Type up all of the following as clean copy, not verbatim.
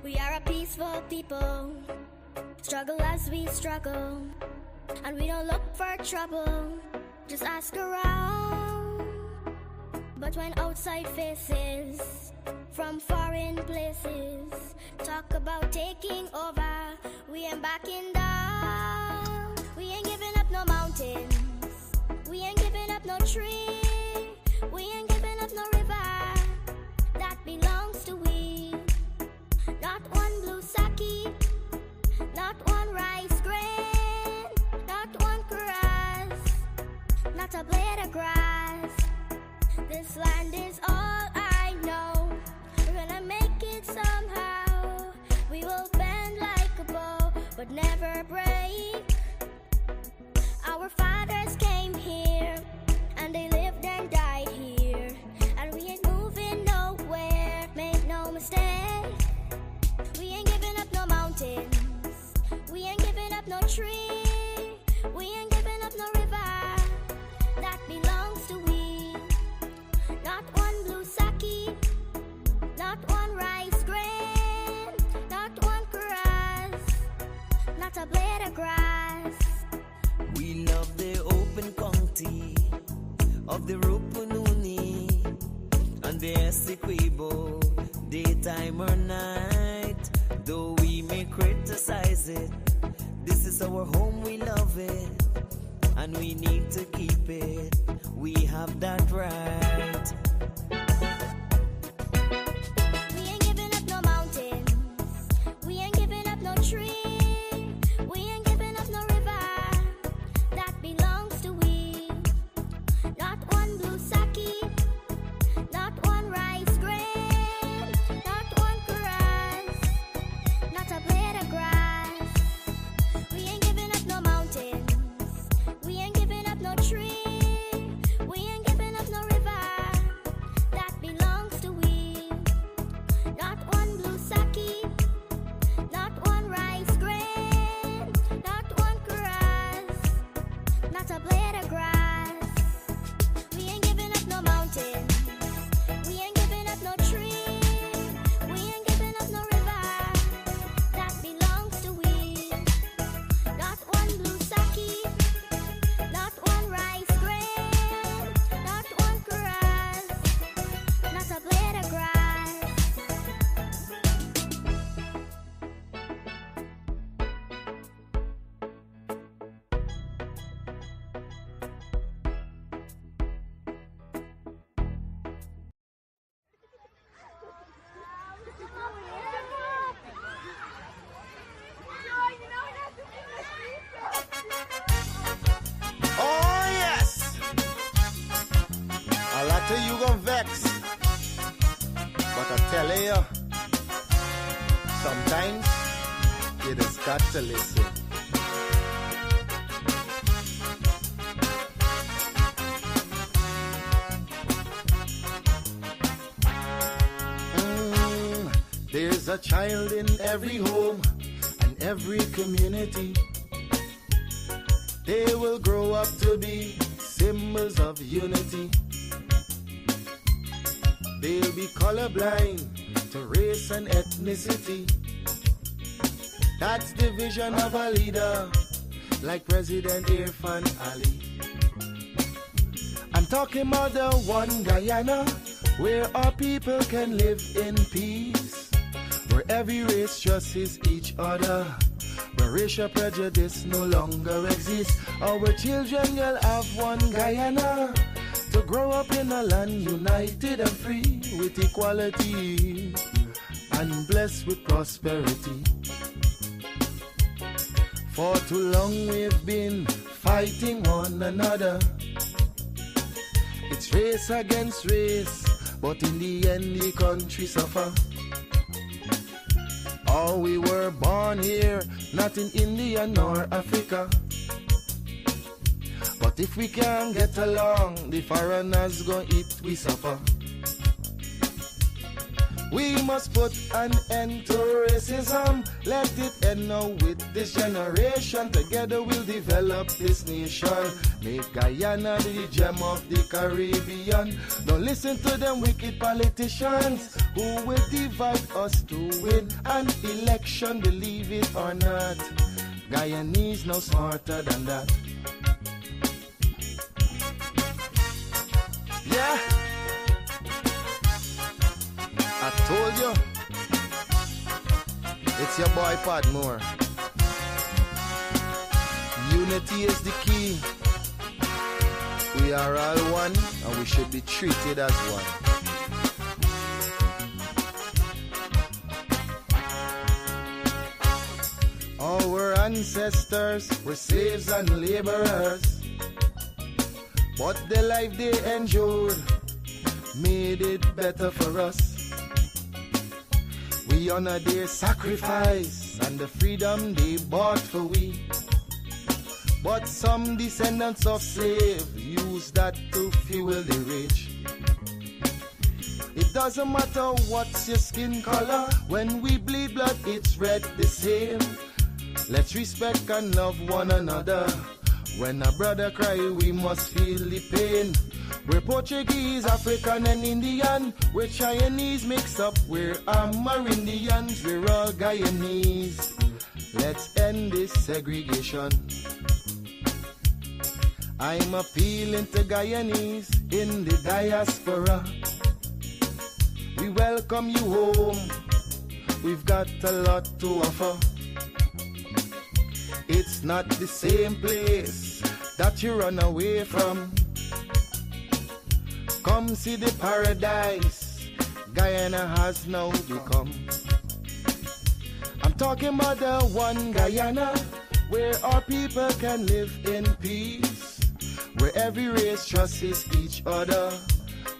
We are a peaceful people, struggle as we struggle, and we don't look for trouble, just ask around. But when outside faces from foreign places talk about taking over, we ain't backing down. We ain't giving up no mountains, we ain't giving up no tree, we ain't giving up no river that belongs to we. Not one blue sake, not one rice grain, not one grass, not a blade of grass. This land is all I know. We're gonna make it somehow. We will bend like a bow, but never break. Our fathers came here, and they lived and died here, and we ain't moving nowhere, make no mistake. We ain't giving up no mountains, we ain't giving up no tree, we ain't giving up no river that belongs to we. Not one blue sake, not one rice grain, not one grass, not a blade of grass. We love the open county of the Rupununi and the Essequibo, daytime or night. Though we may criticize it, this is our home, we love it, and we need to keep it. We have that right. We ain't giving up no mountains, we ain't giving up no tree, we ain't giving up no river that belongs to we. Not one blue sake, not one rice grain, not one grass, not a blade of grass. We ain't giving up no mountains, we ain't giving up no tree, we ain't giving up no river that belongs to we. Not one blue sake, not one rice grain, not one grass, not a blade of grass. We ain't giving up no mountains, we ain't giving up no tree, we ain't giving up no river that belongs to we. Not one blue sake, not one rice grain, not one grass, not a blade of grass. Oh yes, a lot of you gon' vex, but I tell you, sometimes you just got to listen. There's a child in every home and every community. They will grow up to be symbols of unity. They'll be colorblind to race and ethnicity. That's the vision of a leader like President Irfan Ali. I'm talking about the one Guyana where our people can live in peace, where every race trusts each other, where racial prejudice no longer exists. Our children will have one Guyana to grow up in a land united and free with equality and blessed with prosperity. For too long we've been fighting one another. It's race against race, but in the end the country suffer. Oh, we were born here, not in India nor Africa. But if we can't get along, the foreigners gon' eat we suffer. We must put an end to racism. Let it end now with this generation. Together we'll develop this nation. Make Guyana the gem of the Caribbean. Don't listen to them wicked politicians who will divide us to win an election, believe it or not. Guyanese no smarter than that. Yeah, I told you, it's your boy Padmore. Unity is the key. We are all one and we should be treated as one. Our ancestors were slaves and laborers, but the life they endured made it better for us. We honor their sacrifice and the freedom they bought for we. But some descendants of slaves use that to fuel the rich. It doesn't matter what's your skin color, when we bleed blood it's red the same. Let's respect and love one another. When a brother cry we must feel the pain. We're Portuguese, African and Indian. We're Chinese mix up, we're Amerindians. We're all Guyanese. Let's end this segregation. I'm appealing to Guyanese in the diaspora. We welcome you home. We've got a lot to offer. It's not the same place that you run away from. Come see the paradise Guyana has now become. I'm talking about the one Guyana where our people can live in peace, where every race trusts each other,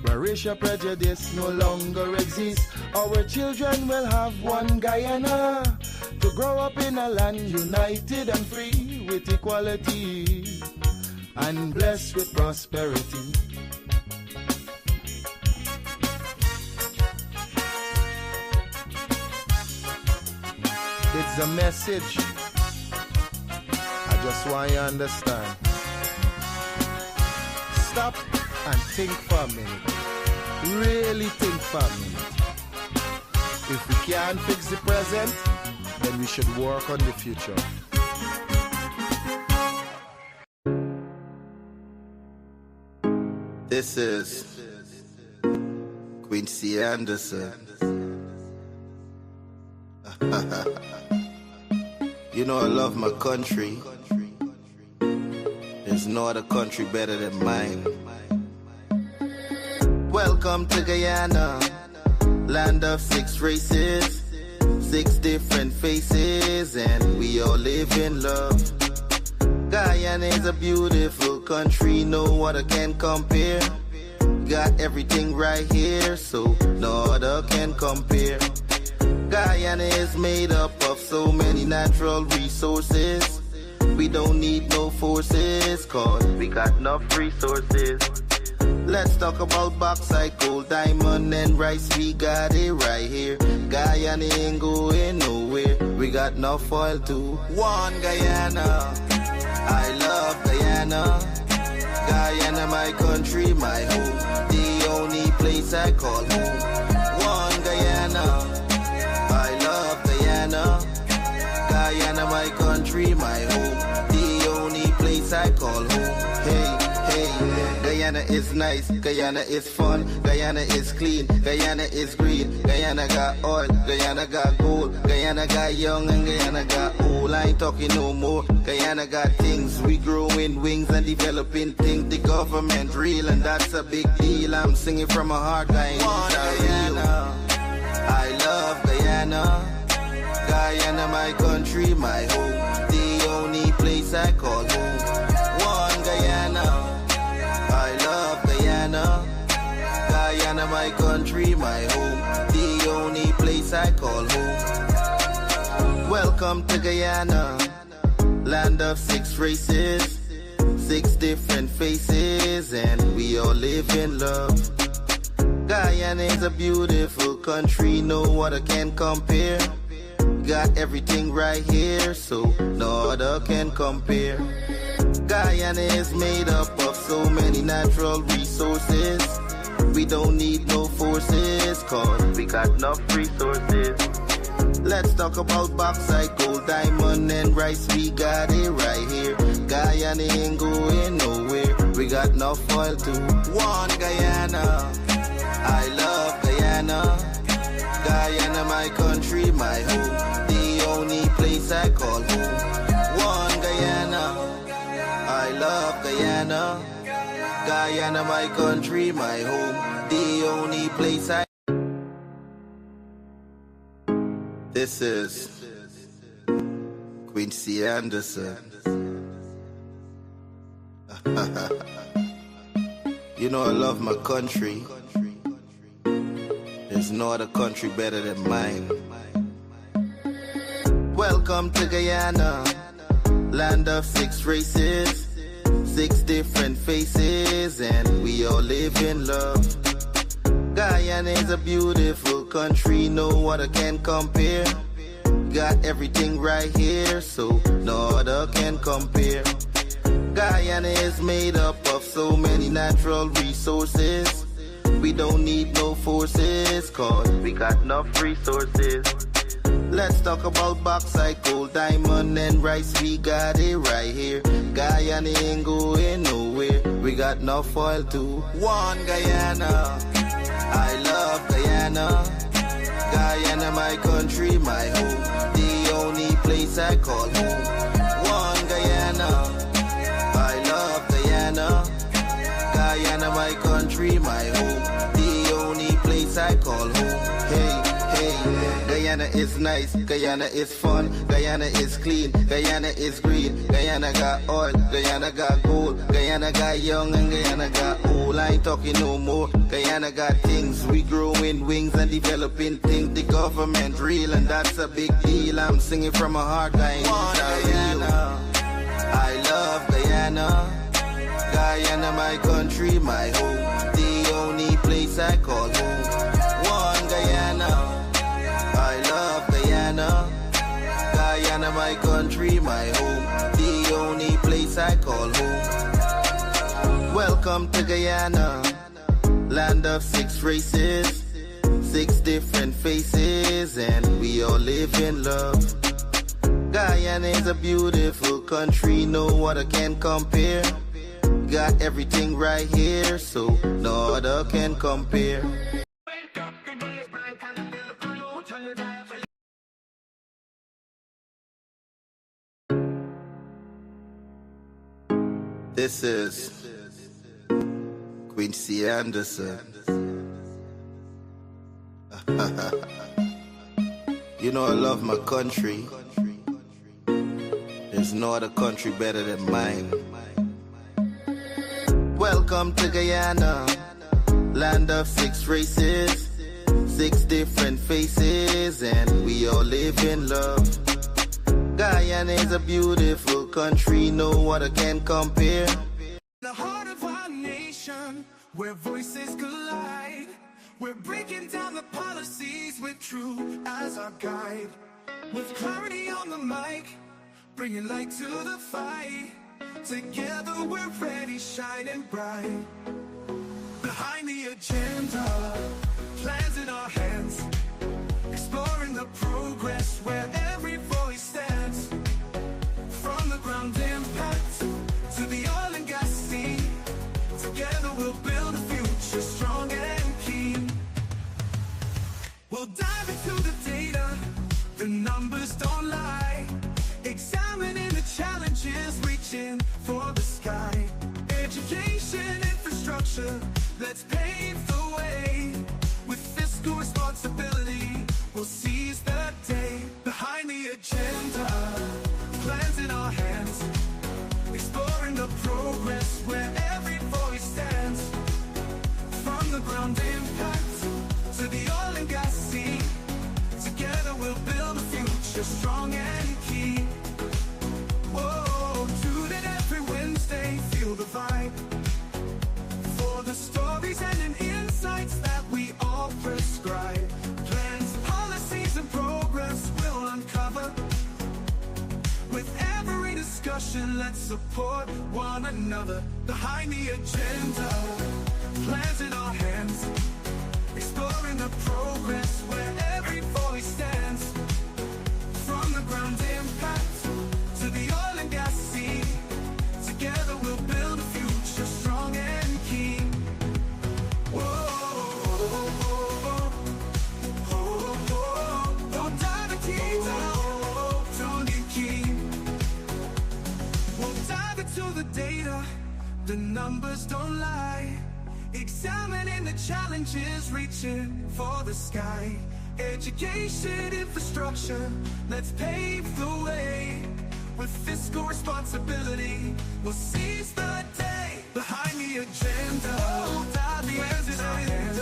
where racial prejudice no longer exists. Our children will have one Guyana, to grow up in a land united and free, with equality and blessed with prosperity. It's a message I just want you to understand. Stop and think for a minute. Really think for a minute. If we can't fix the present, then we should work on the future. This is Quincy Anderson. You know I love my country. There's no other country better than mine. Welcome to Guyana, land of 6 races, 6 different faces, and we all live in love. Guyana is a beautiful country, no other can compare. Got everything right here, so no other can compare. Guyana is made up of so many natural resources. We don't need no forces, cause we got enough resources. Let's talk about bauxite, gold, diamond, and rice. We got it right here. Guyana ain't going nowhere. We got enough oil too. One Guyana, I love Guyana. Guyana, my country, my home. The only place I call home. One Guyana, I love Guyana. Guyana, my country, my home. The only place I call home. Hey. Guyana is nice, Guyana is fun, Guyana is clean, Guyana is green, Guyana got oil, Guyana got gold, Guyana got young and Guyana got old. I ain't talking no more. Guyana got things, we growing wings and developing things. The government real and that's a big deal. I'm singing from my heart, Guyana. I love Guyana. Guyana, my country, my home. The only place I call home. One Guyana. I love Guyana. Guyana, my country, my home. The only place I call home. Welcome to Guyana, land of 6 races, 6 different faces, and we all live in love. Guyana is a beautiful country, no other can compare. Got everything right here, so no other can compare. Guyana is made up of so many natural resources. We don't need no forces, cause we got enough resources. Let's talk about bauxite, gold, diamond, and rice. We got it right here. Guyana ain't going nowhere. We got enough oil to one Guyana. I love Guyana. Guyana, my country, my home. The only place I call home. One Guyana. I love Guyana. Guyana, my country, my home. The only place I... This is Quincy Anderson. You know I love my country. There's no other country better than mine. Welcome to Guyana, land of 6 races, 6 different faces, and we all live in love. Guyana is a beautiful country, no other can compare. Got everything right here, so no other can compare. Guyana is made up of so many natural resources. We don't need no forces, cause we got enough resources. Let's talk about bauxite, gold, diamond, and rice. We got it right here. Guyana ain't going nowhere. We got enough oil to one Guyana. I love Guyana. Guyana, my country, my home. The only place I call home. One Guyana. I love Guyana. Guyana, my country, my home. The only place I call home. Hey, hey, Guyana is nice, Guyana is fun, Guyana is clean, Guyana is green, Guyana got oil, Guyana got gold, Guyana got young and Guyana got old. I ain't talking no more. Guyana got things, we growing wings and developing things. The government real and that's a big deal. I'm singing from my heart, Guyana. I love Guyana. Guyana, my country, my home. The only place I call home. One Guyana. I love Guyana. Guyana, my country, my home. The only place I call home. Welcome to Guyana, land of 6 races, 6 different faces, and we all live in love. Guyana is a beautiful country, no other can compare. Got everything right here, so no other can compare. This is Quincy Anderson. You know I love my country. There's no other country better than mine. Welcome to Guyana, land of 6 races, 6 different faces, and we all live in love. Guyana is a beautiful country, no other can compare. The heart of our nation, where voices collide, we're breaking down the policies with truth as our guide. With clarity on the mic, bringing light to the fight. Together we're ready, shining bright. Behind the agenda, plans in our hands, exploring the progress where every voice stands. From the ground impact to the oil and gas scene, together we'll build a future strong and keen. We'll dive into the data, the numbers don't lie, examining the challenges, reaching for the sky. Education, infrastructure, let's pave the way. With fiscal responsibility, we'll seize the day. Behind the agenda, plans in our hands, exploring the progress where every voice stands. From the ground impact to the oil and gas scene, together we'll build a future strong and keen. Whoa, tune in every Wednesday, feel the vibe, for the stories and insights that we prescribe. Plans, policies, and programs we'll uncover. With every discussion, let's support one another. Behind the agenda, plans in our hands, exploring the progress where every voice stands. From the ground impact to the oil and gas sea, together we'll build a future strong and keen. To the data, the numbers don't lie. Examining the challenges, reaching for the sky. Education, infrastructure, let's pave the way. With fiscal responsibility, we'll seize the day. Behind the agenda, plans in our hands,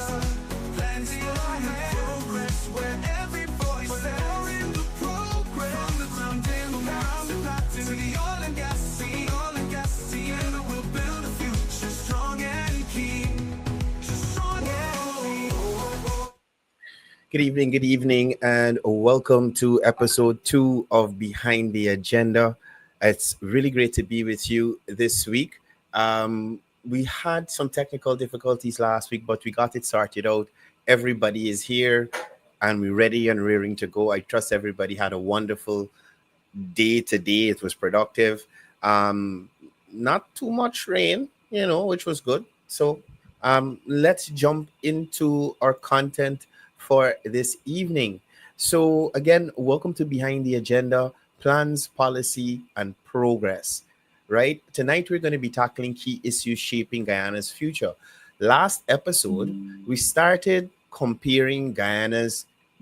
plans in our hands. Progress where every voice stands. In the progress, from the ground impact to the oil and gas sea. Together we'll build a future strong and keen. Good evening, and welcome to episode 2 of Behind the Agenda. It's really great to be with you this week. We had some technical difficulties last week, but we got it sorted out. Everybody is here, and we're ready and rearing to go. I trust everybody had a wonderful day today. It was productive. Not too much rain, which was good. So let's jump into our content for this evening. So again, welcome to Behind the Agenda, Plans, Policy, and Progress. Right? Tonight, we're going to be tackling key issues shaping Guyana's future. Last episode, we started comparing Guyana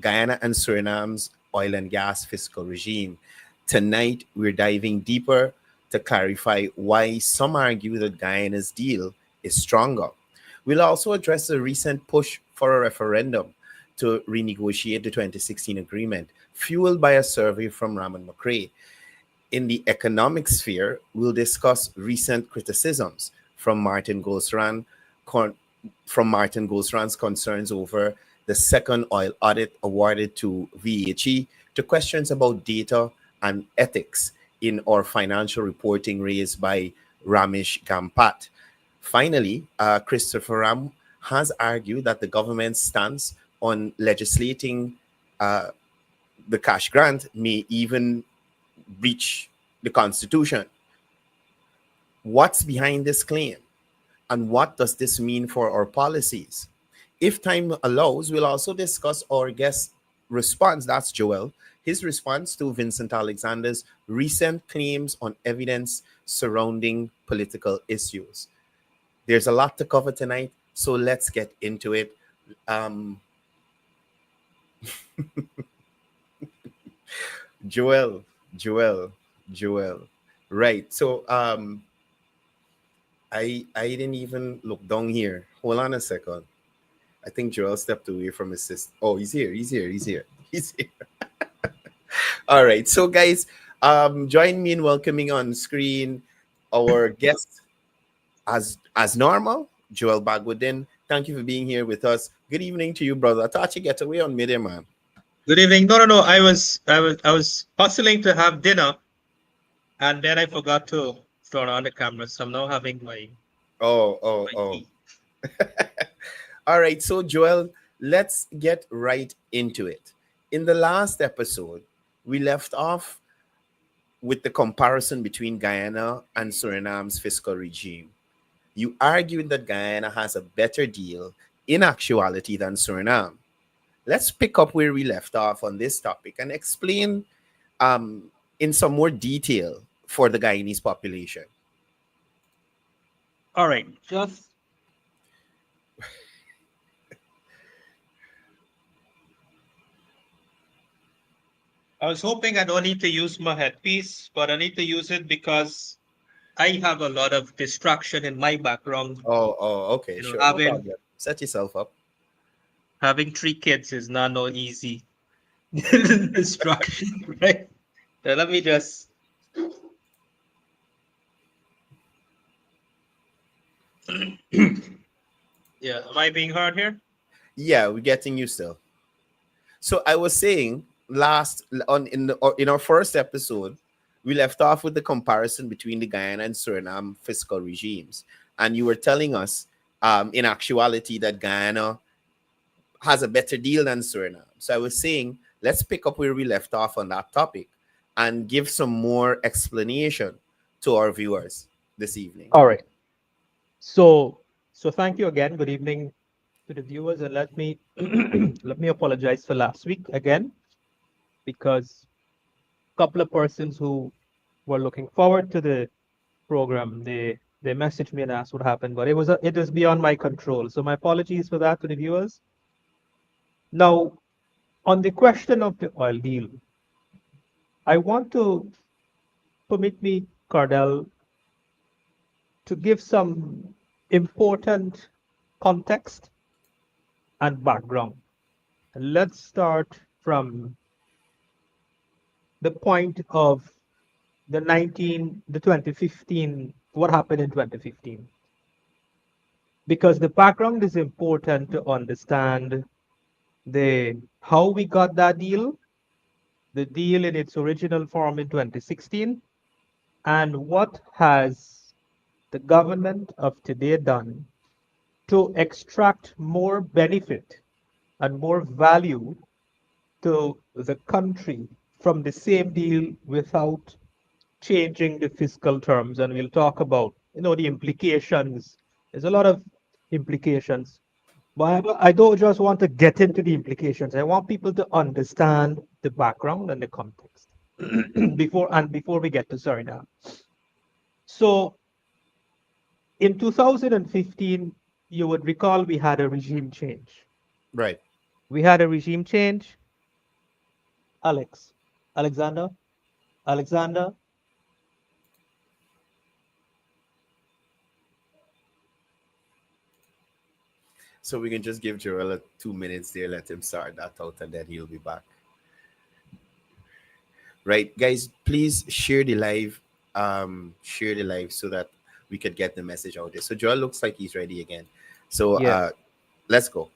and Suriname's oil and gas fiscal regime. Tonight, we're diving deeper to clarify why some argue that Guyana's deal is stronger. We'll also address the recent push for a referendum to renegotiate the 2016 agreement, fueled by a survey from Ramon McRae. In the economic sphere, we'll discuss recent criticisms from Martin Gosran's concerns over the second oil audit awarded to VHE, to questions about data and ethics in our financial reporting raised by Ramesh Gampat. Finally, Christopher Ram has argued that the government's stance on legislating the cash grant may even breach the Constitution. What's behind this claim? And what does this mean for our policies? If time allows, we'll also discuss our guest response, that's Joel, his response to Vincent Alexander's recent claims on evidence surrounding political issues. There's a lot to cover tonight, so let's get into it. Joel. Right. So I didn't even look down here. Hold on a second. I think Joel stepped away from his sister. Oh, he's here. All right. So guys, join me in welcoming on screen our guest as normal, Joel Bagwoodin. Thank you for being here with us. Good evening to you, brother. I thought you get away on midday, man. Good evening. No. I was hustling to have dinner, and then I forgot to turn on the camera. So I'm now having my tea. All right. So Joel, let's get right into it. In the last episode, we left off with the comparison between Guyana and Suriname's fiscal regime. You argued that Guyana has a better deal in actuality than Suriname. Let's pick up where we left off on this topic and explain in some more detail for the Guyanese population. All right. I was hoping I don't need to use my headpiece, but I need to use it because I have a lot of distraction in my background. Okay, sure. No problem. Set yourself up. Having 3 kids is not no easy distraction, right? So let me just. Yeah, am I being heard here? Yeah, we're getting you still. So I was saying in our first episode, we left off with the comparison between the Guyana and Suriname fiscal regimes, and you were telling us, in actuality, that Guyana has a better deal than Suriname. So I was saying, let's pick up where we left off on that topic and give some more explanation to our viewers this evening. All right. So thank you again. Good evening to the viewers, and let me let me apologize for last week again, because a couple of persons who were looking forward to the program, they messaged me and asked what happened, but it was beyond my control. So my apologies for that to the viewers. Now, on the question of the oil deal, I want to permit me, Cardell, to give some important context and background. Let's start from the point of the 2015, what happened in 2015. Because the background is important to understand how we got that deal, the deal in its original form in 2016, and what has the government of today done to extract more benefit and more value to the country from the same deal without changing the fiscal terms. And we'll talk about, the implications. There's a lot of implications. But I don't just want to get into the implications. I want people to understand the background and the context before we get to Suriname. So in 2015, you would recall we had a regime change. Right. We had a regime change. Alexander. So we can just give Joel 2 minutes there, let him sort that out, and then he'll be back. Right, guys, please share the live so that we could get the message out there. So Joel looks like he's ready again. So Yeah. Let's go.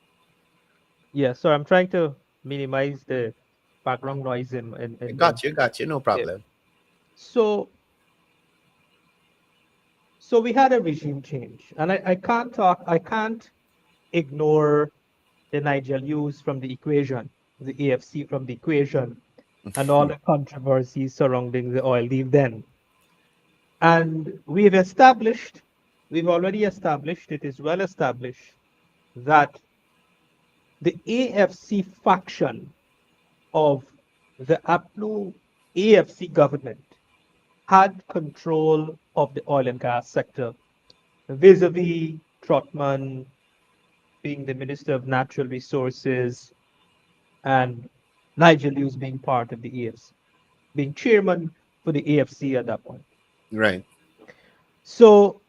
Yeah, so I'm trying to minimize the background noise in Got you, no problem. So we had a regime change, and I can't ignore the Nigel Hughes from the equation, the AFC from the equation, and all the controversies surrounding the oil deal then. And we've already established, it is well established, that the AFC faction of the APNU AFC government had control of the oil and gas sector, vis-a-vis Trotman being the Minister of Natural Resources and Nigel Hughes being part of the AFC, being chairman for the AFC at that point. Right. So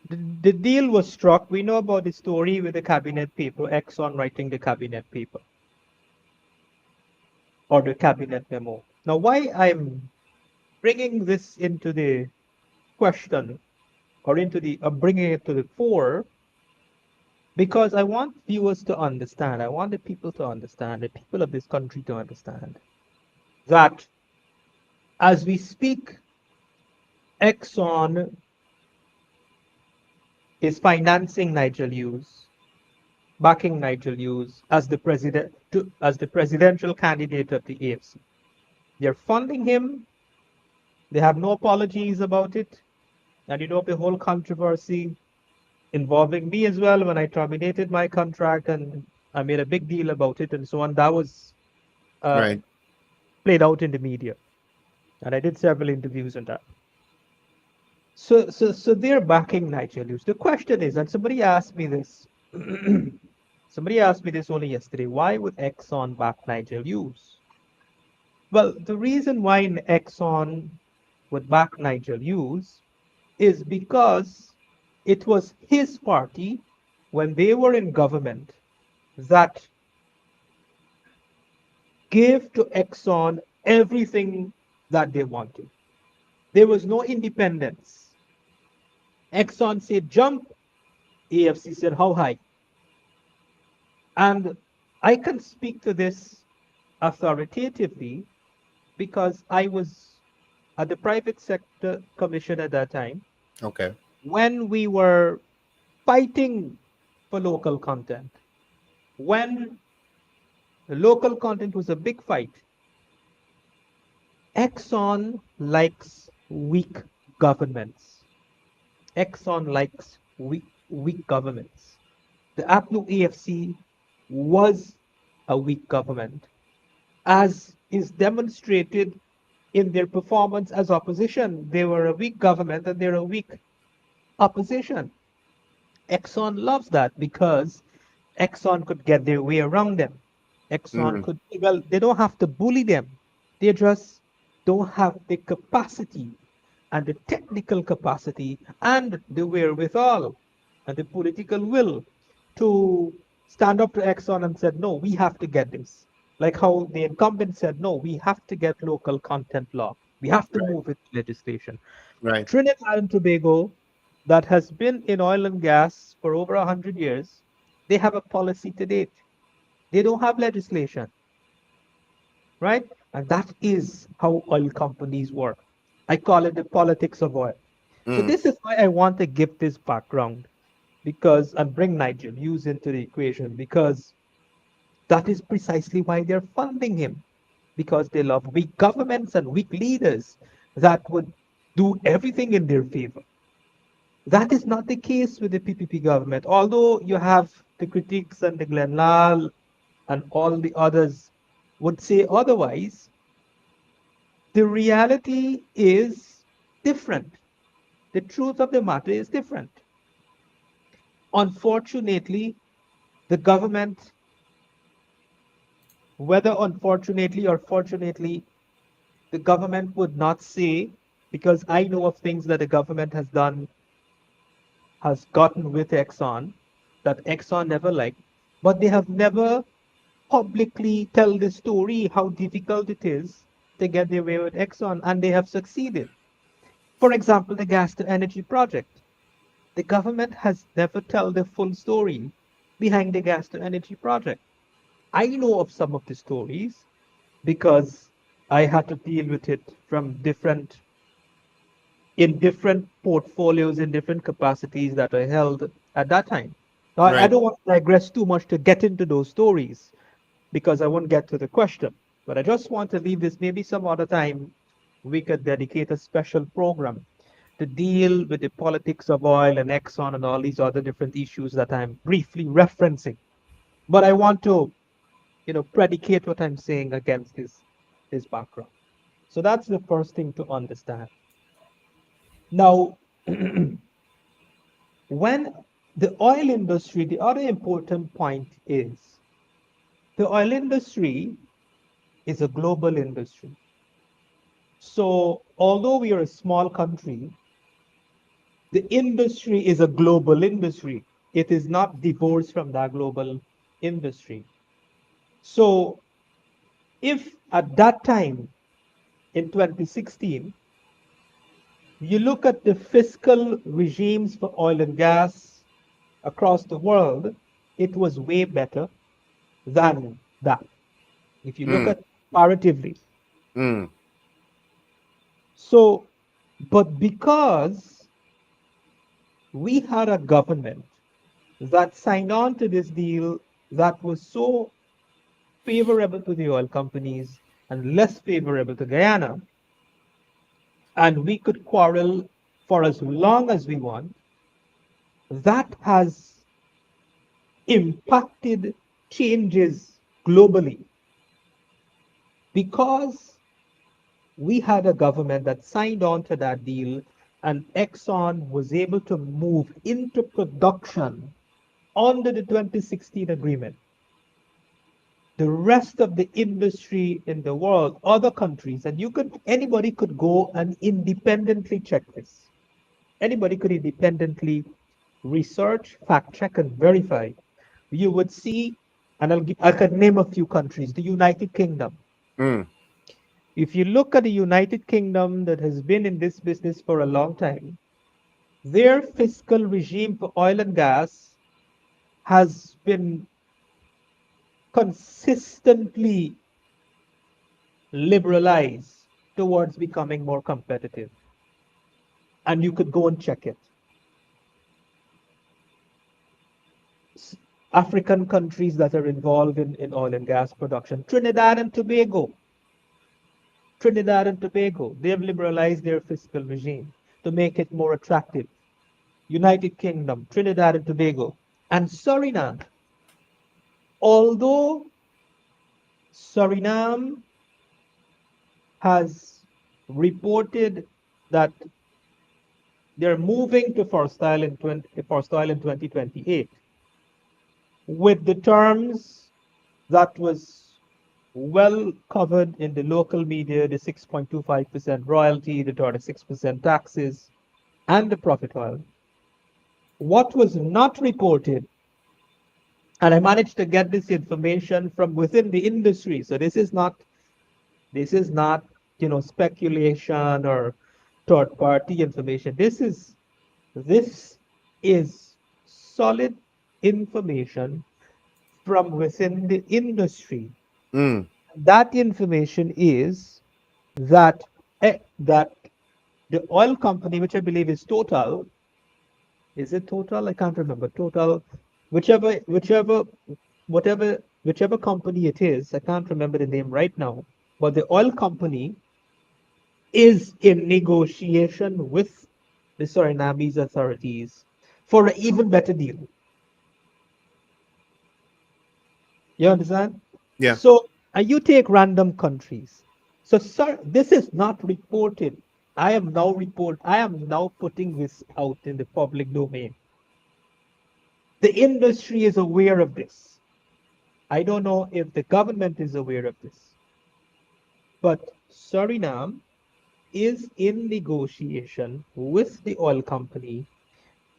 the deal was struck. We know about the story with the cabinet paper, Exxon writing the cabinet paper or the cabinet memo. Now, why I'm bringing this into the question or bringing it to the fore, because I want viewers to understand, I want the people to understand, the people of this country to understand that as we speak, Exxon is financing Nigel Hughes, backing Nigel Hughes as the presidential candidate of the AFC. They're funding him. They have no apologies about it. And the whole controversy involving me as well when I terminated my contract and I made a big deal about it and so on. That was Right. played out in the media. And I did several interviews on that. So they're backing Nigel Hughes. The question is, and somebody asked me this, only yesterday, why would Exxon back Nigel Hughes? Well, the reason why Exxon would back Nigel Hughes is because it was his party, when they were in government, that gave to Exxon everything that they wanted. There was no independence. Exxon said jump, AFC said how high. And I can speak to this authoritatively because I was at the private sector commission at that time Okay. when we were fighting for local content. When the local content was a big fight, Exxon likes weak governments. Exxon likes weak governments. The APNU AFC was a weak government, as is demonstrated in their performance as opposition. They were a weak government and they're a weak opposition. Exxon loves that because Exxon could get their way around them. Exxon Mm, could, well, they don't have to bully them. They just don't have the capacity and the technical capacity and the wherewithal and the political will to stand up to Exxon and said, no, we have to get this. Like how the incumbent said, no, we have to get local content law. We have to right. move it to legislation. Right. Trinidad and Tobago, that has been in oil and gas for over 100 years, they have a policy to date. They don't have legislation, right? And that is how oil companies work. I call it the politics of oil. So Mm, this is why I want to give this background because and bring Nigel Hughes into the equation because that is precisely why they're funding him because they love weak governments and weak leaders that would do everything in their favor. That is not the case with the PPP government. Although you have the critics and the Glenlal and all the others would say otherwise, the reality is different. The truth of the matter is different. Unfortunately, the government, whether unfortunately or fortunately, the government would not say, because I know of things that the government has done, has gotten with Exxon, that Exxon never liked, but they have never publicly tell the story how difficult it is to get their way with Exxon, and they have succeeded. For example, the gas to energy project. The government has never told the full story behind the gas to energy project. I know of some of the stories because I had to deal with it from different in different portfolios in different capacities that I held at that time. Now, I right. don't want to digress too much to get into those stories because I won't get to the question. But I just want to leave this maybe some other time we could dedicate a special program to deal with the politics of oil and Exxon and all these other different issues that I'm briefly referencing. But I want to, predicate what I'm saying against this background. So that's the first thing to understand. Now, when the oil industry, the other important point is the oil industry is a global industry. So, although we are a small country, the industry is a global industry. It is not divorced from that global industry. So, if at that time in 2016, you look at the fiscal regimes for oil and gas across the world, it was way better than that. If you look Mm, at comparatively. mm, So, but because we had a government that signed on to this deal that was so favorable to the oil companies and less favorable to Guyana, and we could quarrel for as long as we want, that has impacted changes globally because we had a government that signed on to that deal and Exxon was able to move into production under the 2016 agreement. The rest of the industry in the world, other countries, and anybody could go and independently check this. Anybody could independently research, fact check, and verify. You would see, and I could name a few countries, the United Kingdom. mm, If you look at the United Kingdom that has been in this business for a long time, their fiscal regime for oil and gas has been consistently liberalize towards becoming more competitive. And you could go and check it. African countries that are involved in oil and gas production, Trinidad and Tobago, they have liberalized their fiscal regime to make it more attractive. United Kingdom, Trinidad and Tobago, and Suriname. Although Suriname has reported that they're moving to forced oil in 2028 with the terms that was well covered in the local media, the 6.25% royalty, the 36% taxes, and the profit oil. What was not reported, and I managed to get this information from within the industry, so this is not speculation or third party information. This is solid information from within the industry. Mm. That information is that that the oil company, which I believe is Total, is it Total? I can't remember. Total, whichever company it is, I can't remember the name right now. But the oil company is in negotiation with the Surinamese authorities for an even better deal. You understand? Yeah. So, and you take random countries. So, sir, this is not reported. I am now putting this out in the public domain. The industry is aware of this. I don't know if the government is aware of this, but Suriname is in negotiation with the oil company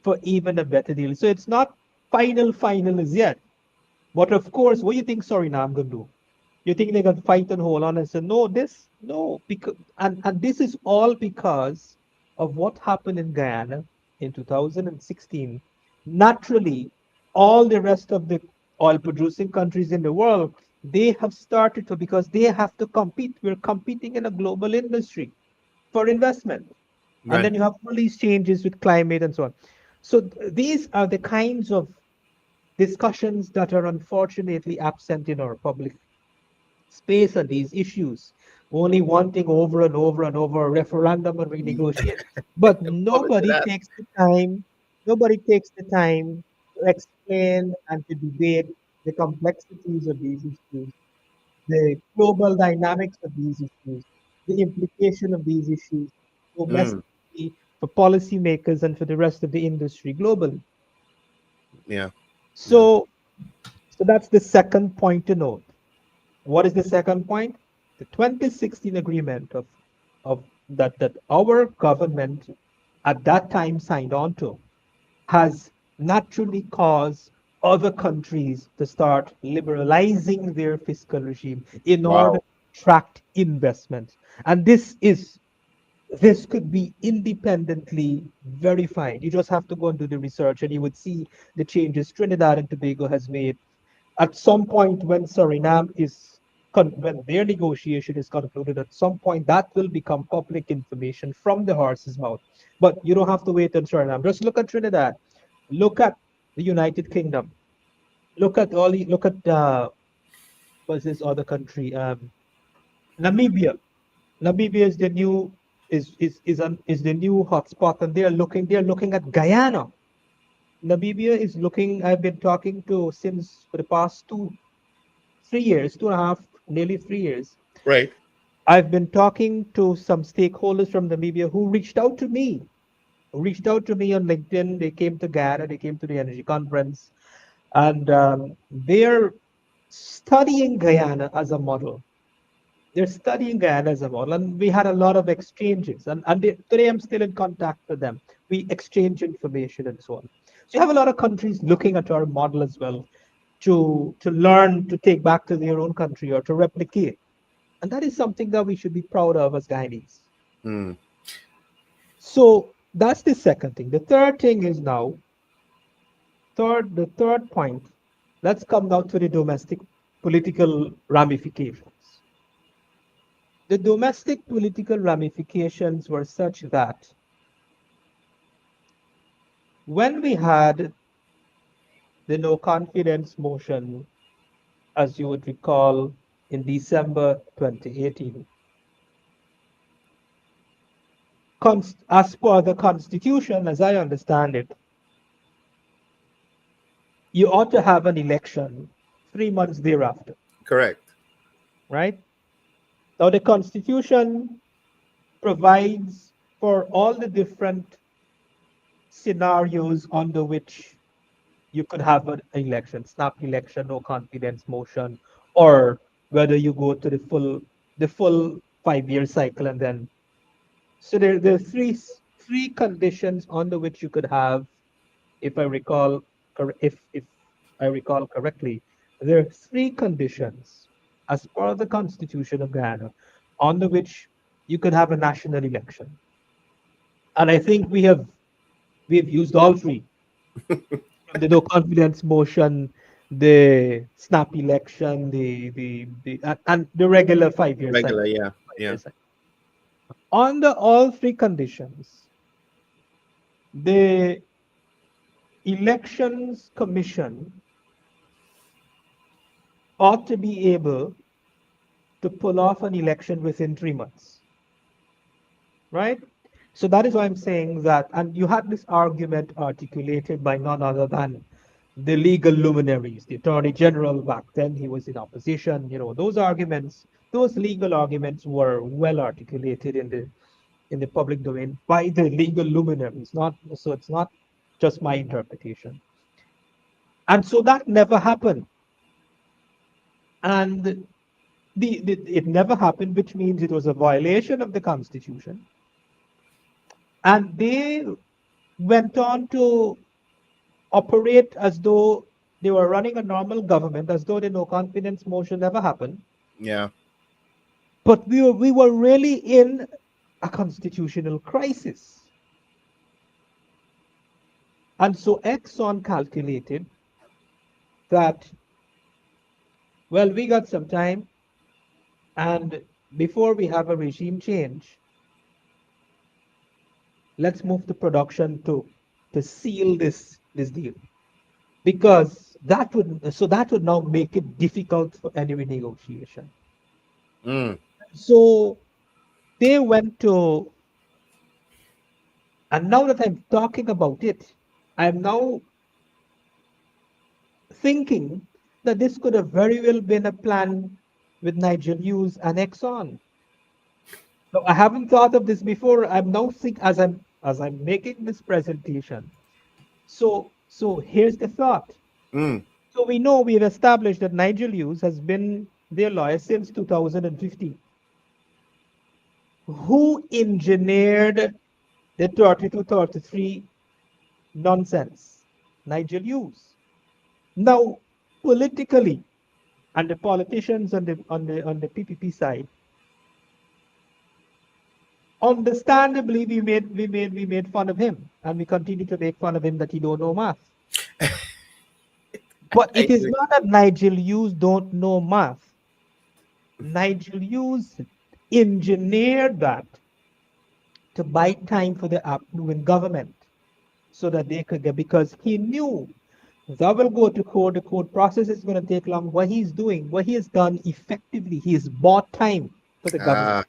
for even a better deal. So it's not final as yet. But of course, what do you think Suriname gonna do? You think they're gonna fight and hold on and say no, because and this is all because of what happened in Guyana in 2016. Naturally, all the rest of the oil producing countries in the world, they have started to, because they have to compete. We're competing in a global industry for investment. And Right. then you have all these changes with climate and so on. So these are the kinds of discussions that are unfortunately absent in our public space on these issues, only wanting over and over and over a referendum and renegotiate. But Forward to that. nobody takes the time to explain and to debate the complexities of these issues, the global dynamics of these issues, the implication of these issues Mm. domestically for policymakers and for the rest of the industry globally. Yeah. Yeah. So, so that's the second point to note. What is the second point? The 2016 agreement of that our government at that time signed on to has naturally caused other countries to start liberalizing their fiscal regime in order Wow. to attract investment. And this could be independently verified. You just have to go and do the research and you would see the changes Trinidad and Tobago has made at some point when when their negotiation is concluded, at some point that will become public information from the horse's mouth. But you don't have to wait until Suriname. Just look at Trinidad, look at the United Kingdom, look at what's this other country? Namibia. Namibia is the new is the new hotspot, and they're looking at Guyana. Namibia is looking. I've been talking to since for the past 3 years, 2.5, nearly 3 years. Right. I've been talking to some stakeholders from Namibia who reached out to me on LinkedIn. They came to Ghana, they came to the energy conference, and they're studying Guyana as a model. They're studying Guyana as a model, and we had a lot of exchanges. And today I'm still in contact with them. We exchange information and so on. So you have a lot of countries looking at our model as well to learn to take back to their own country or to replicate. And that is something that we should be proud of as Guyanese. Mm. So that's the second thing. The third thing is now, the third point. Let's come now to the domestic. political ramifications. The domestic political ramifications were such that when we had the no confidence motion, as you would recall, in December 2018, as per the Constitution, as I understand it, you ought to have an election 3 months thereafter. Correct. Right? Now, the Constitution provides for all the different scenarios under which you could have an election, snap election, no confidence motion, or whether you go to the full 5-year cycle and then. So there are three conditions under which you could have, if I recall, if I recall correctly, there are three conditions as per the Constitution of Guyana under which you could have a national election. And I think we've used all three. From the no confidence motion, the snap election, and the regular 5-year cycle. Regular, yeah. 5-year cycle. Under all three conditions, the Elections Commission ought to be able to pull off an election within 3 months. Right? So that is why I'm saying that, and you had this argument articulated by none other than the legal luminaries, the Attorney General back then, he was in opposition. Those arguments, those legal arguments were well articulated in the public domain by the legal luminaries. So it's not just my interpretation. And so that never happened. And it never happened, which means it was a violation of the Constitution. And they went on to operate as though they were running a normal government, as though the no confidence motion never happened. Yeah. But we were really in a constitutional crisis. And so Exxon calculated that, well, we got some time, and before we have a regime change, let's move the production to seal this deal, because that would now make it difficult for any renegotiation. So they went to, and now that I'm talking about it, I'm now thinking that this could have very well been a plan with Nigel Hughes and Exxon. So I haven't thought of this before. I'm now thinking as I'm making this presentation. So here's the thought. So we know we've established that Nigel Hughes has been their lawyer since 2015. Who engineered the 32-33 nonsense? Nigel Hughes. Now, politically, and the politicians on the PPP side, understandably, we made fun of him, and we continue to make fun of him that he don't know math. But it is not that Nigel Hughes don't know math. Nigel Hughes engineered that to buy time for the affluent government so that they could get, because he knew that will go to court, the court process is going to take long. What he has done effectively, he has bought time for the government.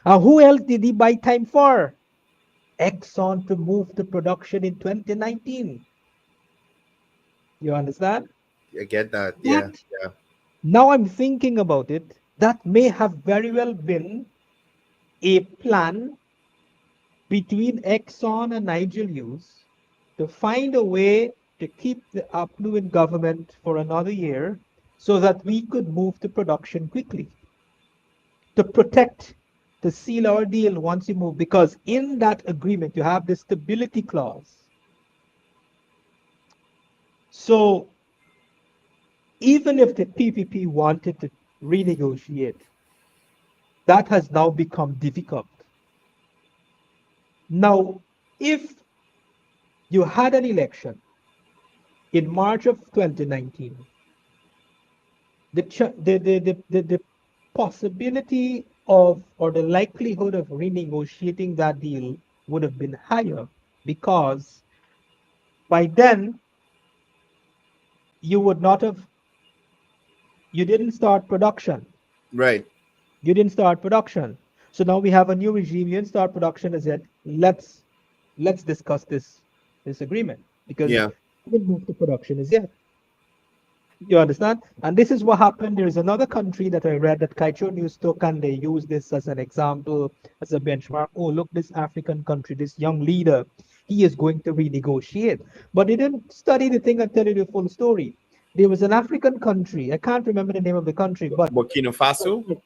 Who else did he buy time for? Exxon to move the production in 2019. You understand? I get that. Yeah. Now I'm thinking about it. That may have very well been a plan between Exxon and Nigel Hughes to find a way to keep the affluent government for another year so that we could move the production quickly, to protect, to seal our deal once you move, because in that agreement you have the stability clause. So even if the PPP wanted to renegotiate, that has now become difficult. Now, if you had an election in March of 2019, the possibility of or the likelihood of renegotiating that deal would have been higher because by then you would not have you didn't start production. Right. You didn't start production. So now we have a new regime. You didn't start production as yet. Let's discuss this agreement because Yeah. we didn't move to production as yet. You understand? And this is what happened. There is another country that I read that Kaicho News took, and they use this as an example, as a benchmark. Oh, look, this African country, this young leader, he is going to renegotiate. But they didn't study the thing and tell you the full story. There was an African country. I can't remember the name of the country, but Burkina Faso.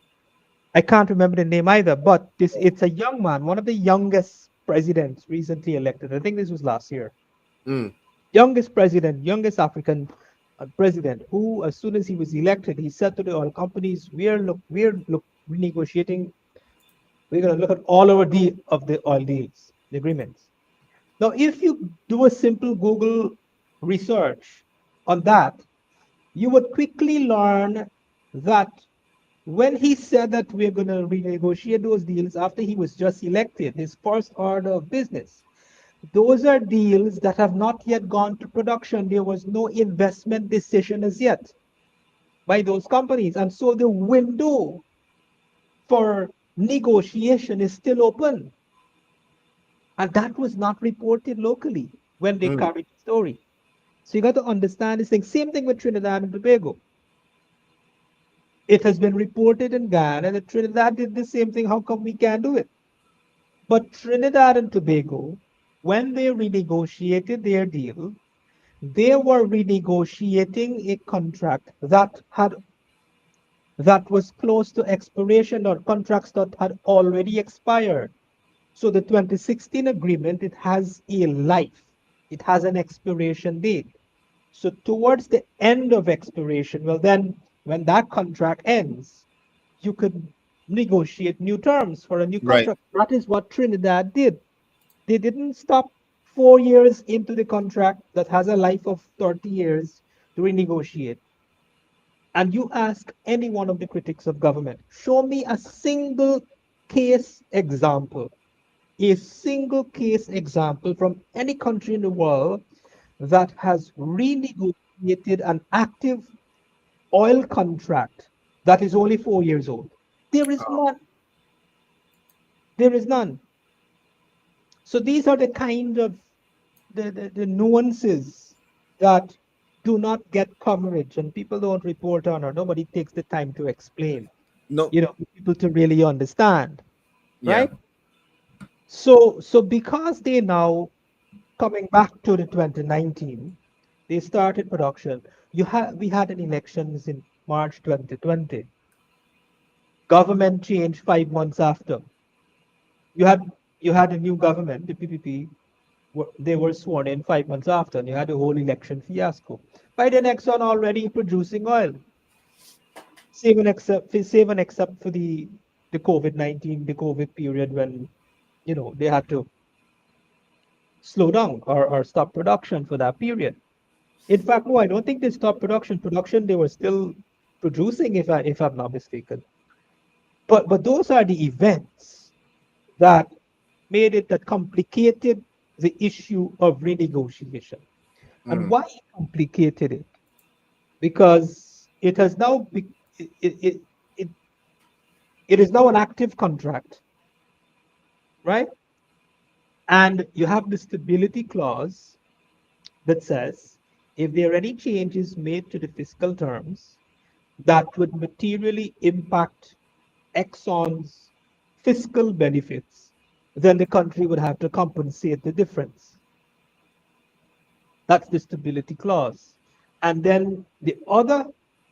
I can't remember the name either. But it's a young man, one of the youngest presidents recently elected. I think this was last year. Mm. Youngest president, youngest African president, who, as soon as he was elected, he said to the oil companies, we're renegotiating. We're going to look at all our deal of the oil deals, the agreements. Now, if you do a simple Google research on that, you would quickly learn that when he said that we're going to renegotiate those deals after he was just elected, his first order of business, those are deals that have not yet gone to production. There was no investment decision as yet by those companies. And so the window for negotiation is still open. And that was not reported locally when they Mm. carried the story. So you got to understand this thing. Same thing with Trinidad and Tobago. It has been reported in Ghana that Trinidad did the same thing. How come we can't do it? But Trinidad and Tobago, when they renegotiated their deal, they were renegotiating a contract that was close to expiration or contracts that had already expired. So the 2016 agreement, it has a life. It has an expiration date. So towards the end of expiration, well then when that contract ends, you could negotiate new terms for a new Right. contract. That is what Trinidad did. They didn't stop 4 years into the contract that has a life of 30 years to renegotiate. And you ask any one of the critics of government, show me a single case example from any country in the world that has renegotiated an active oil contract that is only 4 years old. There is Oh, none. There is none. So these are the kind of the nuances that do not get coverage and people don't report on or nobody takes the time to explain, no. for people to really understand, Yeah. right? So because they now coming back to the 2019, they started production. We had an elections in March 2020. Government changed 5 months after. You had you had a new government, the PPP. They were sworn in 5 months after, and you had a whole election fiasco. By then, Exxon already producing oil, save and except for the COVID-19, the COVID period when they had to slow down or stop production for that period. In fact, no, I don't think they stopped production. Production they were still producing, if I'm not mistaken. But those are the events that made it that complicated the issue of renegotiation. And Mm. why it complicated it? Because it has now it, it is now an active contract, right? And you have the stability clause that says if there are any changes made to the fiscal terms that would materially impact Exxon's fiscal benefits, then the country would have to compensate the difference. That's the stability clause. And then the other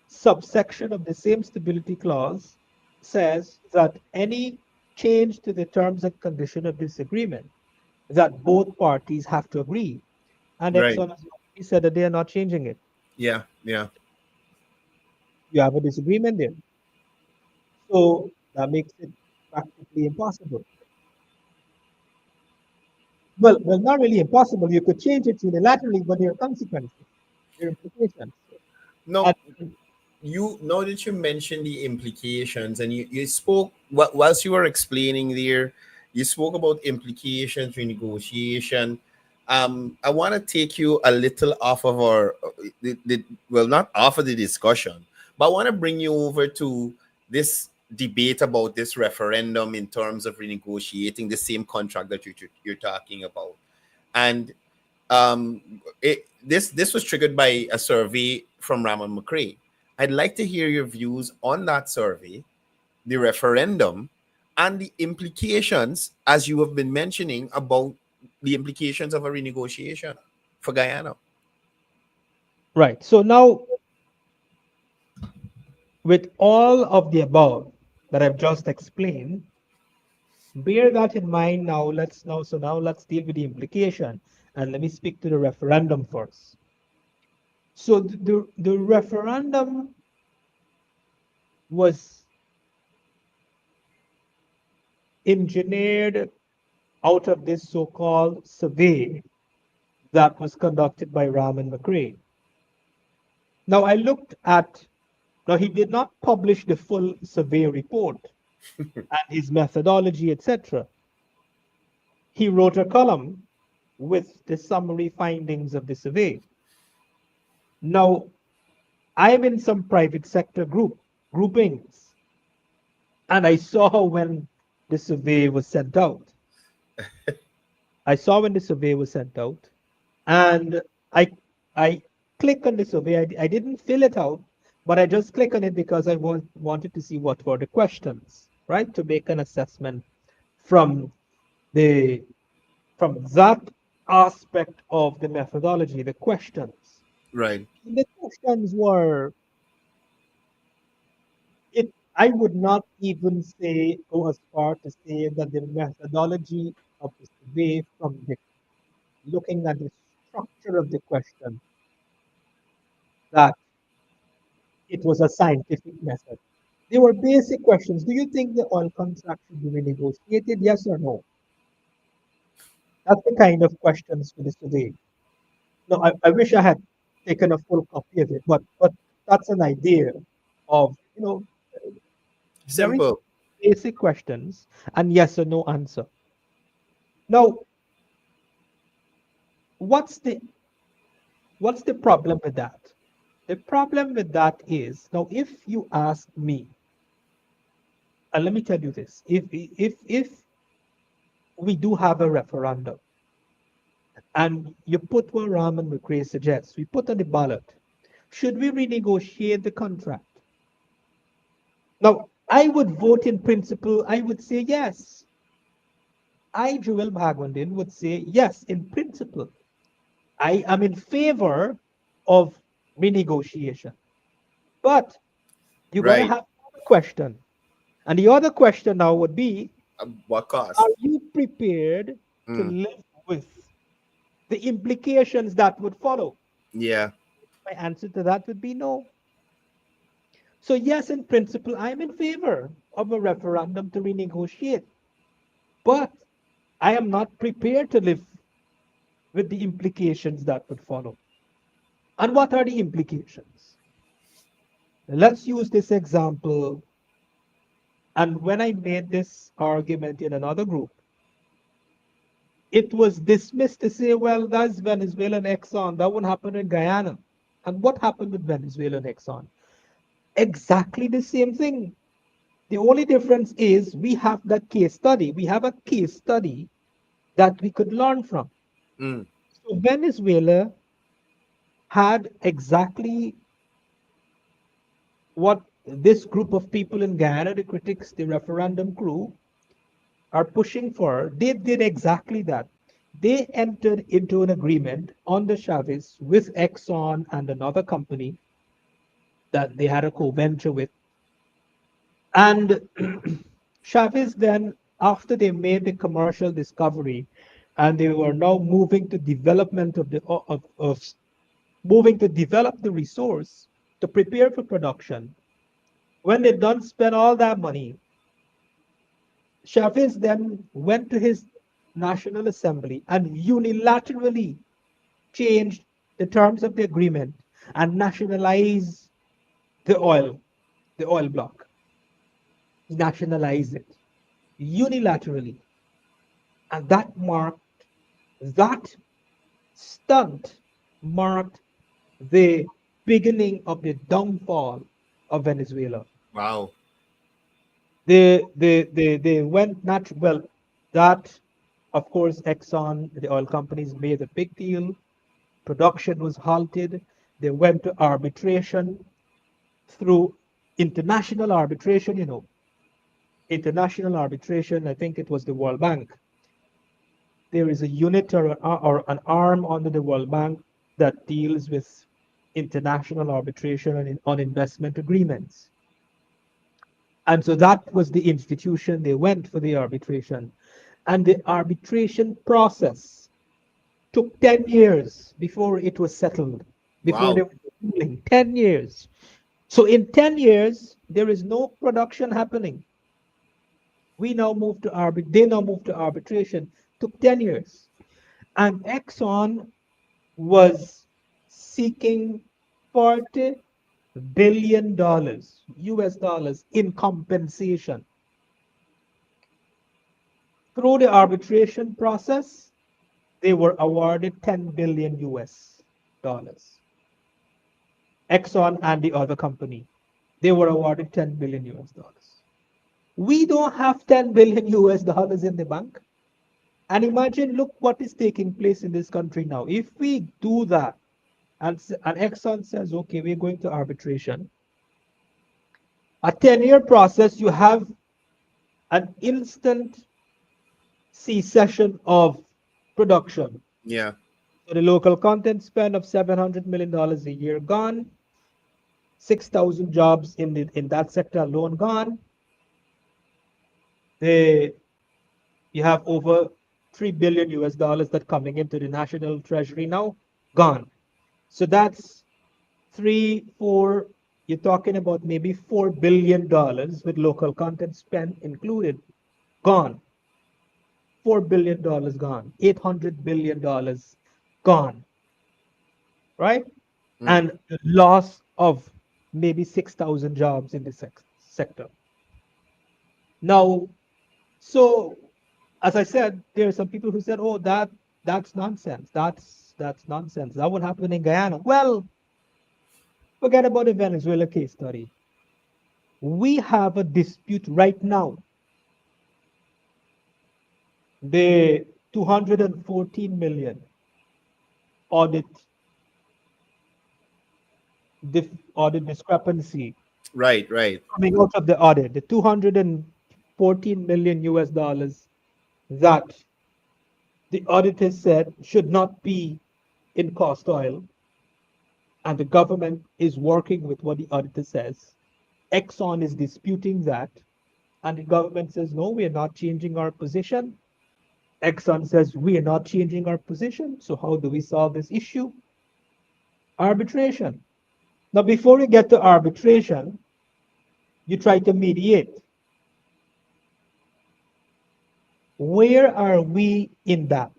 subsection of the same stability clause says that any change to the terms and condition of this agreement, that both parties have to agree. And Right. Exxon has already said that they are not changing it. Yeah. Yeah. You have a disagreement there. So that makes it practically impossible. Well, not really impossible. You could change it unilaterally, but there are consequences, there are implications. No. And you now that you mentioned the implications, and you spoke whilst you were explaining there, you spoke about implications, renegotiation. I want to take you a little off of our well, not off of the discussion, but I want to bring you over to this debate about this referendum in terms of renegotiating the same contract that you're talking about. And this was triggered by a survey from Raman McRae. I'd like to hear your views on that survey, the referendum, and the implications, as you have been mentioning, about the implications of a renegotiation for Guyana. Right. So now, with all of the above that I've just explained, bear that in mind. Now let's deal with the implication, and let me speak to the referendum first. So the referendum was engineered out of this so-called survey that was conducted by Raman McRae. Now I looked at, now he did not publish the full survey report and his methodology, etc. He wrote a column with the summary findings of the survey. Now, I'm in some private sector groupings, and I saw when the survey was sent out. And I click on the survey. I didn't fill it out, but I just click on it because I wanted to see what were the questions, right? To make an assessment from the from that aspect of the methodology, the questions. Right. The questions were, I would not even go as far to say that the methodology of the survey, from the looking at the structure of the question, that it was a scientific method. They were basic questions. Do you think the oil contract should be renegotiated? Yes or no? That's the kind of questions for the survey. No, I wish I had taken a full copy of it, but that's an idea of, very Simple. basic questions and yes or no answer. Now, what's the problem with that? The problem with that is, now if you ask me, and let me tell you this, if we do have a referendum and you put what Raman McRae suggests, we put on the ballot, should we renegotiate the contract? Now, I would vote in principle, I would say yes. I, Joel Bhagwandin, would say yes, in principle. I am in favor of renegotiation. But you're going to Right. have a question. And the other question now would be, What cost? are you prepared to live with the implications that would follow? Yeah. My answer to that would be no. So yes, in principle, I'm in favor of a referendum to renegotiate. But I am not prepared to live with the implications that would follow. And what are the implications? Let's use this example. And when I made this argument in another group, it was dismissed to say, well, that's Venezuelan Exxon. That wouldn't happen in Guyana. And what happened with Venezuelan Exxon? Exactly the same thing. The only difference is we have that case study. We have a case study that we could learn from. So Venezuela had exactly what this group of people in Guyana, the critics, the referendum crew, are pushing for. They did exactly that. They entered into an agreement on the Chavez with Exxon and another company that they had a co-venture with. And Chavez then, after they made the commercial discovery, and they were now moving to development of moving to develop the resource to prepare for production. When they done spend all that money, Chavez then went to his National Assembly and unilaterally changed the terms of the agreement and nationalized the oil block, nationalize it unilaterally. And that stunt marked the beginning of the downfall of Venezuela. Wow. They went not well. That, of course, Exxon, the oil companies made a big deal. Production was halted. They went to arbitration through international arbitration, international arbitration. I think it was the World Bank. There is a unit or an arm under the World Bank that deals with international arbitration on investment agreements. And so that was the institution they went for the arbitration. And the arbitration process took 10 years before it was settled, before Wow. they were ruling. 10 years. So in 10 years, there is no production happening. They now moved to arbitration. Took 10 years. And Exxon was seeking $40 billion US dollars in compensation. Through the arbitration process, they were awarded 10 billion US dollars. Exxon and the other company, they were awarded 10 billion US dollars. We don't have 10 billion US dollars in the bank. And imagine, look what is taking place in this country now. If we do that, and Exxon says, okay, we're going to arbitration, a 10-year process, you have an instant cessation of production. Yeah. So the local content spend of $700 million a year gone, 6,000 jobs in that sector alone gone. You have over 3 billion US dollars that coming into the national treasury now, gone. So that's 3, 4, you're talking about maybe $4 billion with local content spent included, gone. $4 billion gone, $800 billion gone, right? And the loss of maybe 6,000 jobs in this sector. Now, so as I said, there are some people who said, "Oh, that's nonsense. That's nonsense. That would happen in Guyana." Well, forget about the Venezuela case study. We have a dispute right now. The 214 million audit discrepancy Right. coming out of the audit, the 214 million US dollars that the auditors said should not be in cost oil, and the government is working with what the auditor says. Exxon is disputing that, and the government says, no, we are not changing our position. Exxon says, we are not changing our position. So how do we solve this issue? Arbitration. Now, before we get to arbitration, you try to mediate. Where are we in that?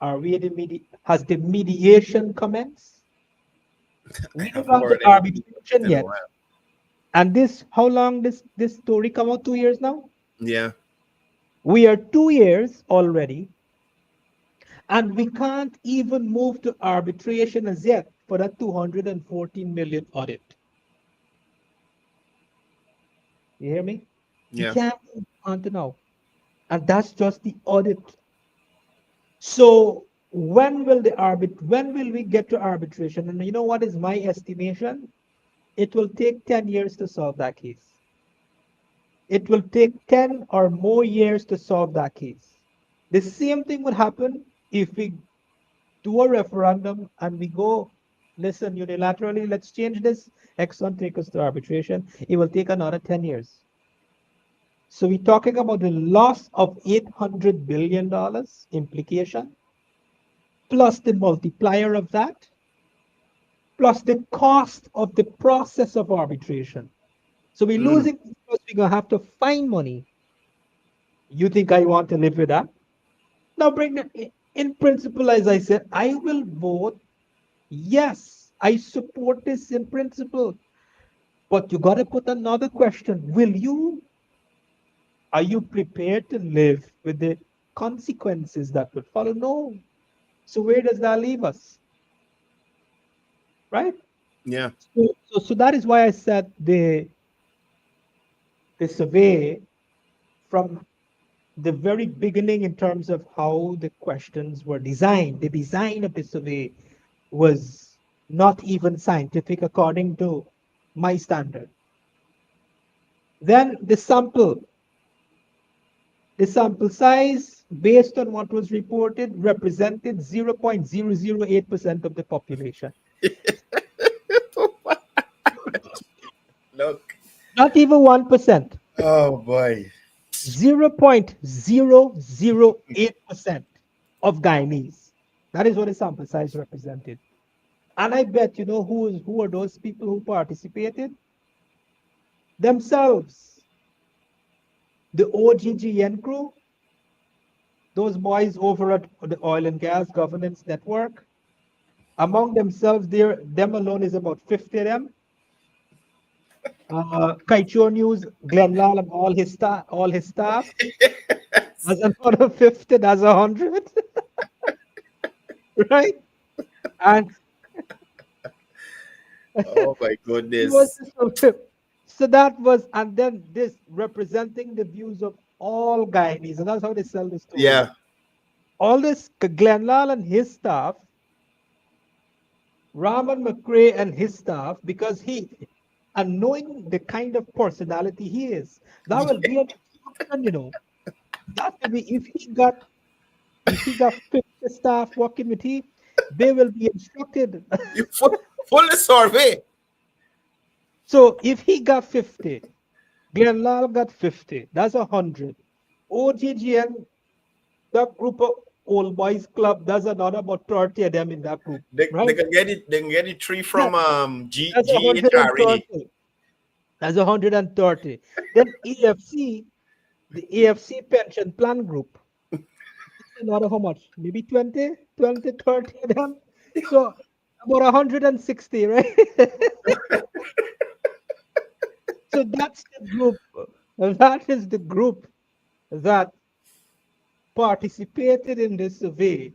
Are we in has the mediation commenced? We don't have the arbitration yet. And how long this story come out? 2 years now? Yeah. We are 2 years already, and we can't even move to arbitration as yet for that 214 million audit. You hear me? Yeah. We can't move on to now. And that's just the audit. So when will we get to arbitration? And you know what is my estimation? It will take 10 years to solve that case. It will take 10 or more years to solve that case. The same thing would happen if we do a referendum and we go, listen, unilaterally, let's change this. Exxon take us to arbitration. It will take another 10 years. So we're talking about the loss of $800 billion implication, plus the multiplier of that, plus the cost of the process of arbitration. So we're losing because we're going to have to find money. You think I want to live with that? Now, bring that in principle, as I said, I will vote yes. I support this in principle. But you got to put another question. Are you prepared to live with the consequences that would follow? No. So where does that leave us? Right? Yeah. So that is why I said the survey from the very beginning in terms of how the questions were designed, the design of the survey was not even scientific according to my standard. Then the sample size based on what was reported represented 0.008% of the population. Look. Not even 1%. Oh boy. 0.008% of Guyanese. That is what the sample size represented. And I bet you know who are those people who participated? Themselves. The OGGN crew, those boys over at the Oil and Gas Governance Network, among themselves, them alone is about 50 of them. Kaichur News, Glenn Lal and all his staff. That's another 50, that's 100. Right? And Oh my it was goodness. so that was, and then this representing the views of all Guyanese, and that's how they sell the story. Yeah. All this Glenn Lal and his staff, Raman McRae and his staff, because and knowing the kind of personality he is, that will be an instruction, you know. That will be if he got 50 staff working with him, they will be instructed. You full survey. So if he got 50, Glenn Lal got 50, that's 100. OGGN, that group of old boys club, there's another about 30 of them in that group. They right? can get it. They can get it free from That's GHRE. 130. That's 130. Then AFC, the AFC pension plan group. It's another how much? Maybe 20, 30 of them. So about 160, right? So that's the group. That is the group that participated in this survey,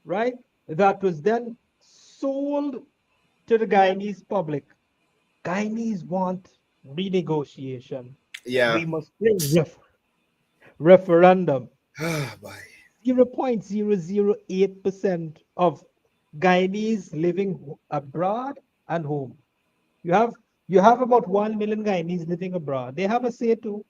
right? That was then sold to the Guyanese public. Guyanese want renegotiation. Yeah. We must bring referendum. Ah, boy. 0.008% of Guyanese living abroad and home. You have about 1 million Guyanese living abroad. They have a say too.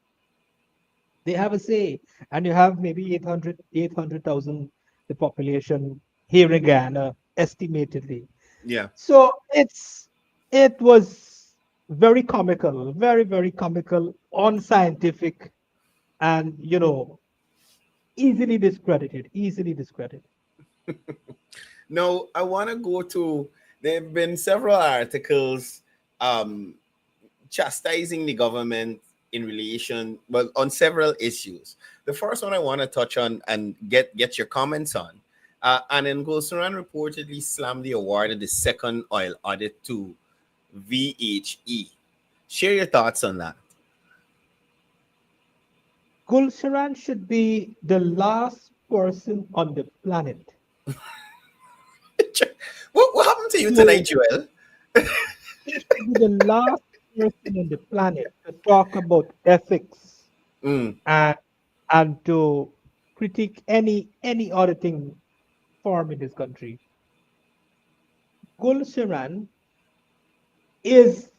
They have a say. And you have maybe 800,000 the population here in Ghana, estimatedly. Yeah. So it was very comical, very, very comical, unscientific, and easily discredited. No, I want to go to. There have been several articles chastising the government in relation, well, on several issues. The first one I want to touch on and get your comments on. And then Gulsaran reportedly slammed the award of the second oil audit to VHE. Share your thoughts on that. Gulsharan should be the last person on the planet. What happened to you tonight, Joel? He should be the last person on the planet to talk about ethics and to critique any auditing firm in this country. Gulsharan is,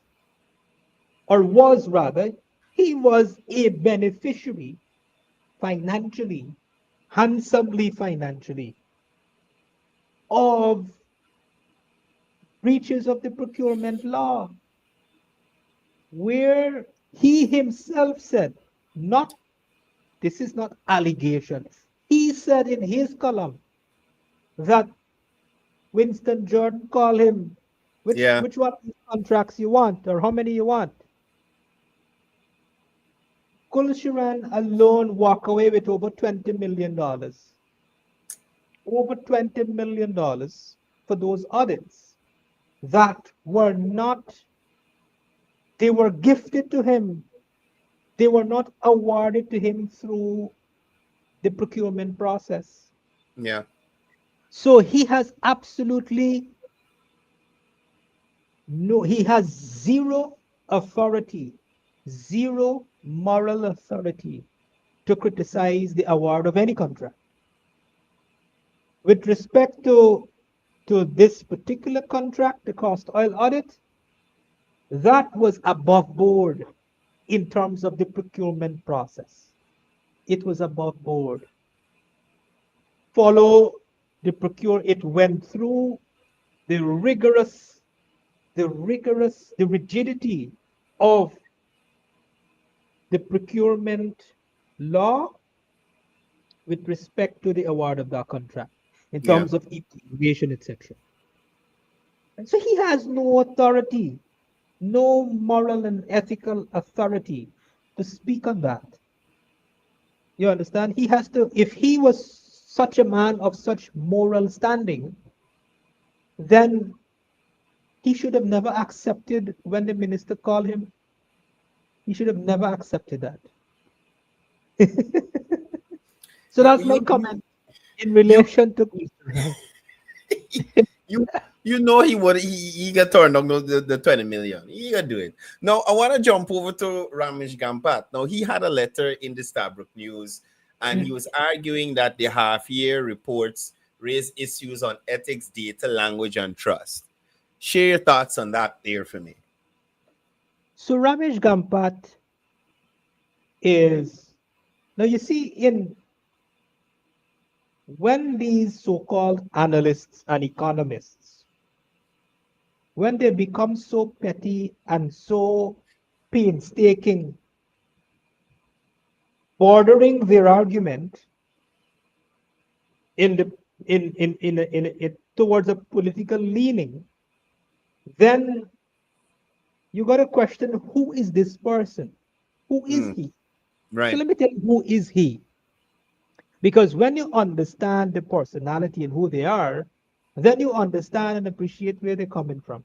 or was rather, he was a beneficiary financially, handsomely financially, of breaches of the procurement law, where he himself said, this is not allegation, he said in his column that Winston Jordan called him, which one of these contracts you want, or how many you want. Gulsharan alone walk away with over $20 million. Over $20 million for those audits that were not They were gifted to him. They were not awarded to him through the procurement process. Yeah. So he has absolutely no, he has zero authority, zero moral authority to criticize the award of any contract. With respect to this particular contract, the cost oil audit, that was above board in terms of the procurement process. It was above board. Follow the procure, it went through the the rigidity of the procurement law with respect to the award of that contract in Yeah. terms of evaluation, etc. And so he has no authority, no moral and ethical authority to speak on that. You understand? He has to, if he was such a man of such moral standing, then he should have never accepted when the minister called him. He should have never accepted that. So You that's my you comment in you relation to Mr. you, you know he got turned down the 20 million. He got do it. Now I want to jump over to Ramesh Gampat. Now he had a letter in the Starbrook News, and he was arguing that the half-year reports raise issues on ethics, data, language, and trust. Share your thoughts on that there for me. So Ramesh Gampat is, now you see, in when these so-called analysts and economists, when they become so petty and so painstaking, bordering their argument in the in towards a political leaning, then you got to question, who is this person? Who is Mm, he? So right. let me tell you, who is he? Because when you understand the personality and who they are, then you understand and appreciate where they're coming from.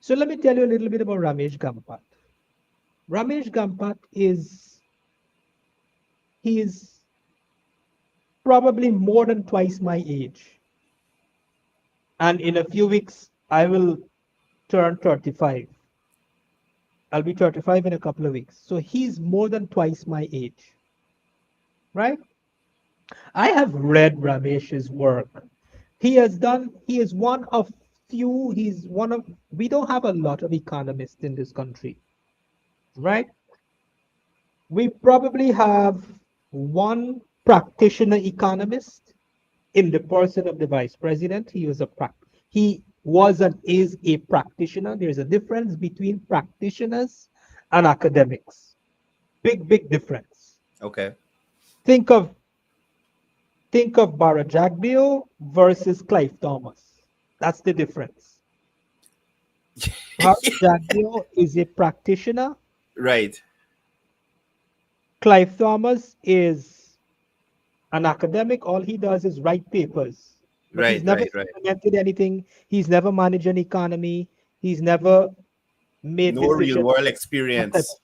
So let me tell you a little bit about Ramesh Gampat. Ramesh Gampat he is probably more than twice my age. And in a few weeks, I will turn 35. I'll be 35 in a couple of weeks. So he's more than twice my age, right? I have read Ramesh's work. He is one of few, we don't have a lot of economists in this country, right? We probably have one practitioner economist in the person of the vice president. He was and is a practitioner. There's a difference between practitioners and academics. Big difference. Okay. Think of Barajagbio versus Clive Thomas. That's the difference. Barajagbio is a practitioner. Right. Clive Thomas is an academic. All he does is write papers, but he's Right. never Right. Right. implemented anything. He's never managed an economy. He's never made No real decisions. world That type of experience. stuff,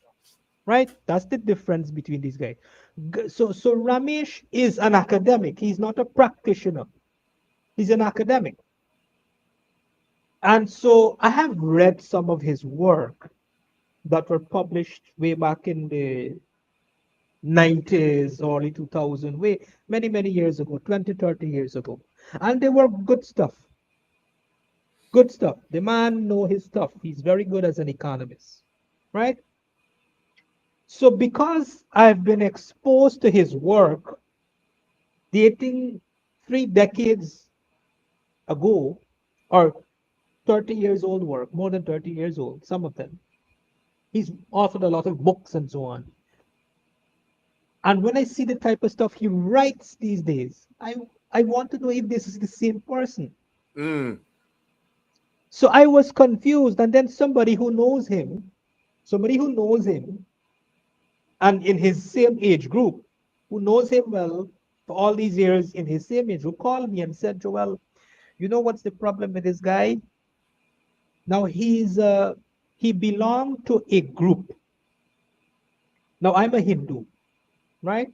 right? That's the difference between these guys. So Ramesh is an academic. He's not a practitioner. He's an academic. And so I have read some of his work that were published way back in the 90s, early 2000, way many years ago, 20, 30 years ago. And they were good stuff. Good stuff. The man know his stuff. He's very good as an economist, right? So because I've been exposed to his work dating 3 decades ago, or 30 years old work, more than 30 years old, some of them. He's authored a lot of books and so on. And when I see the type of stuff he writes these days, I want to know if this is the same person. Mm, So I was confused. And then somebody who knows him, and in his same age group, who knows him well for all these years in his same age, who called me and said, Joel, you know what's the problem with this guy? Now he belonged to a group. Now I'm a Hindu, right?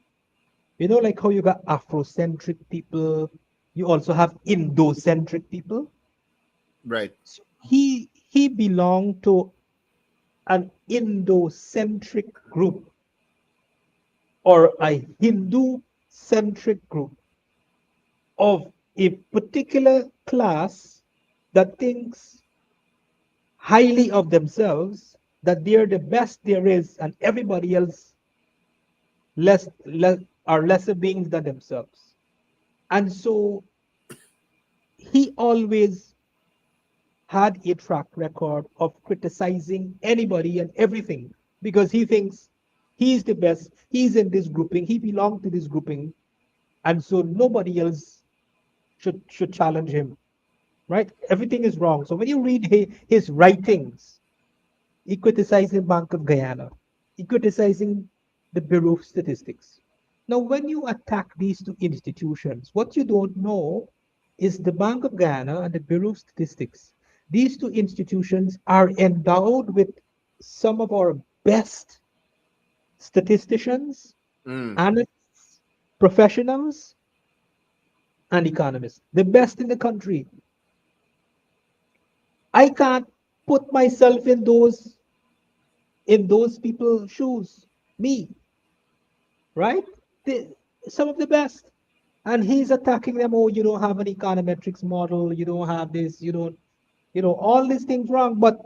You know, like how you got Afrocentric people, you also have Indocentric people. Right. So he belonged to an Indo-centric group or a Hindu-centric group of a particular class that thinks highly of themselves, that they're the best there is, and everybody else less are lesser beings than themselves. And so he always had a track record of criticizing anybody and everything because he thinks he's the best, he's in this grouping, he belongs to this grouping, and so nobody else should challenge him, right? Everything is wrong. So when you read his writings, he criticized the Bank of Guyana, he criticizing the Bureau of Statistics. Now, when you attack these two institutions, what you don't know is the Bank of Guyana and the Bureau of Statistics. These two institutions are endowed with some of our best statisticians, Mm. analysts, professionals, and economists, the best in the country. I can't put myself in those people's shoes. Me, right? The, some of the best. And he's attacking them. Oh, you don't have an econometrics model. You don't have this. You don't, all these things wrong. But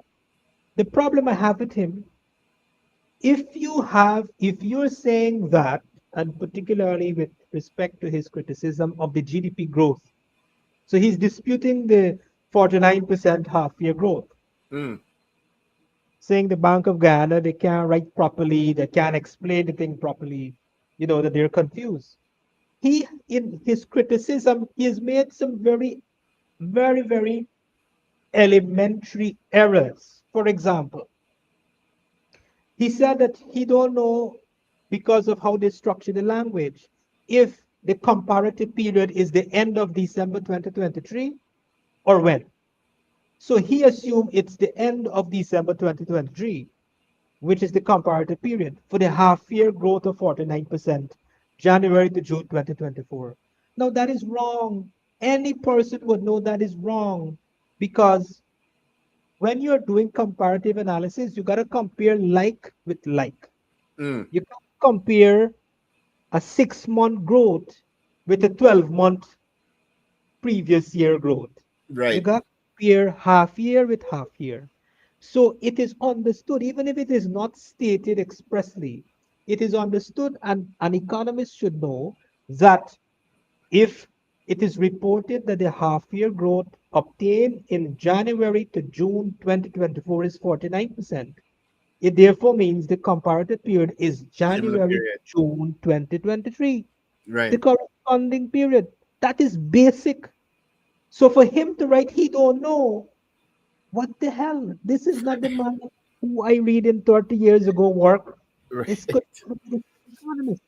the problem I have with him, if you're saying that, and particularly with respect to his criticism of the GDP growth, so he's disputing the 49% half year growth, Mm. saying the Bank of Guyana, they can't write properly, they can't explain the thing properly, that they're confused. He, in his criticism, he has made some very, very, very elementary errors. For example, he said that he don't know because of how they structure the language if the comparative period is the end of December 2023 or when. So he assumed it's the end of December 2023, which is the comparative period for the half year growth of 49%, January to June 2024. Now, that is wrong. Any person would know that is wrong because when you're doing comparative analysis, you got to compare like with like. Mm. You can't compare a 6-month growth with a 12-month previous year growth. You Right. got to compare half year with half year. So it is understood, even if it is not stated expressly, it is understood, and an economist should know that if it is reported that the half year growth obtained in January to June 2024 is 49%, it therefore means the comparative period is Similar January to period. June 2023, the Right. corresponding period. That is basic. So for him to write, he don't know. What the hell? This is not the man who I read in 30 years ago work. This Right. could never be the economist.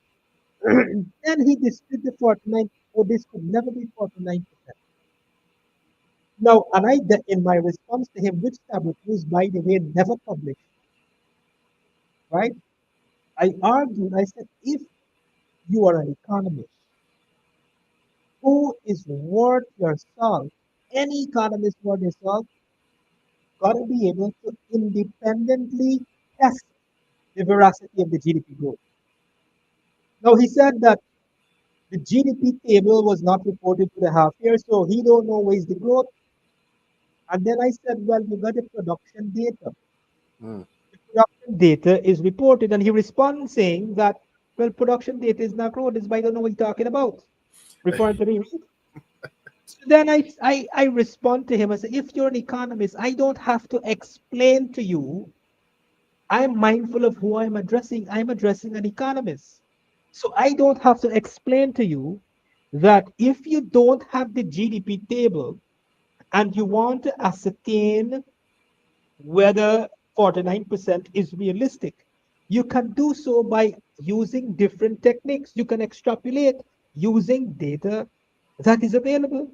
Then he disputed the 49. Oh, this could never be 49%. Now, and in my response to him, which tablet was, by the way, never published, right? I argued, I said, if you are an economist who is worth your salt, any economist worth your salt, got to be able to independently test the veracity of the GDP growth. Now, he said that the GDP table was not reported for the half year, so he don't know where is the growth. And then I said, well, you got the production data. Mm. The production data is reported, and he responds saying that, well, production data is not growth. This I don't know what you're talking about. Referring to the read. So then I respond to him and say, if you're an economist, I don't have to explain to you. I'm mindful of who I'm addressing. I'm addressing an economist. So I don't have to explain to you that if you don't have the GDP table and you want to ascertain whether 49% is realistic, you can do so by using different techniques. You can extrapolate using data that is available.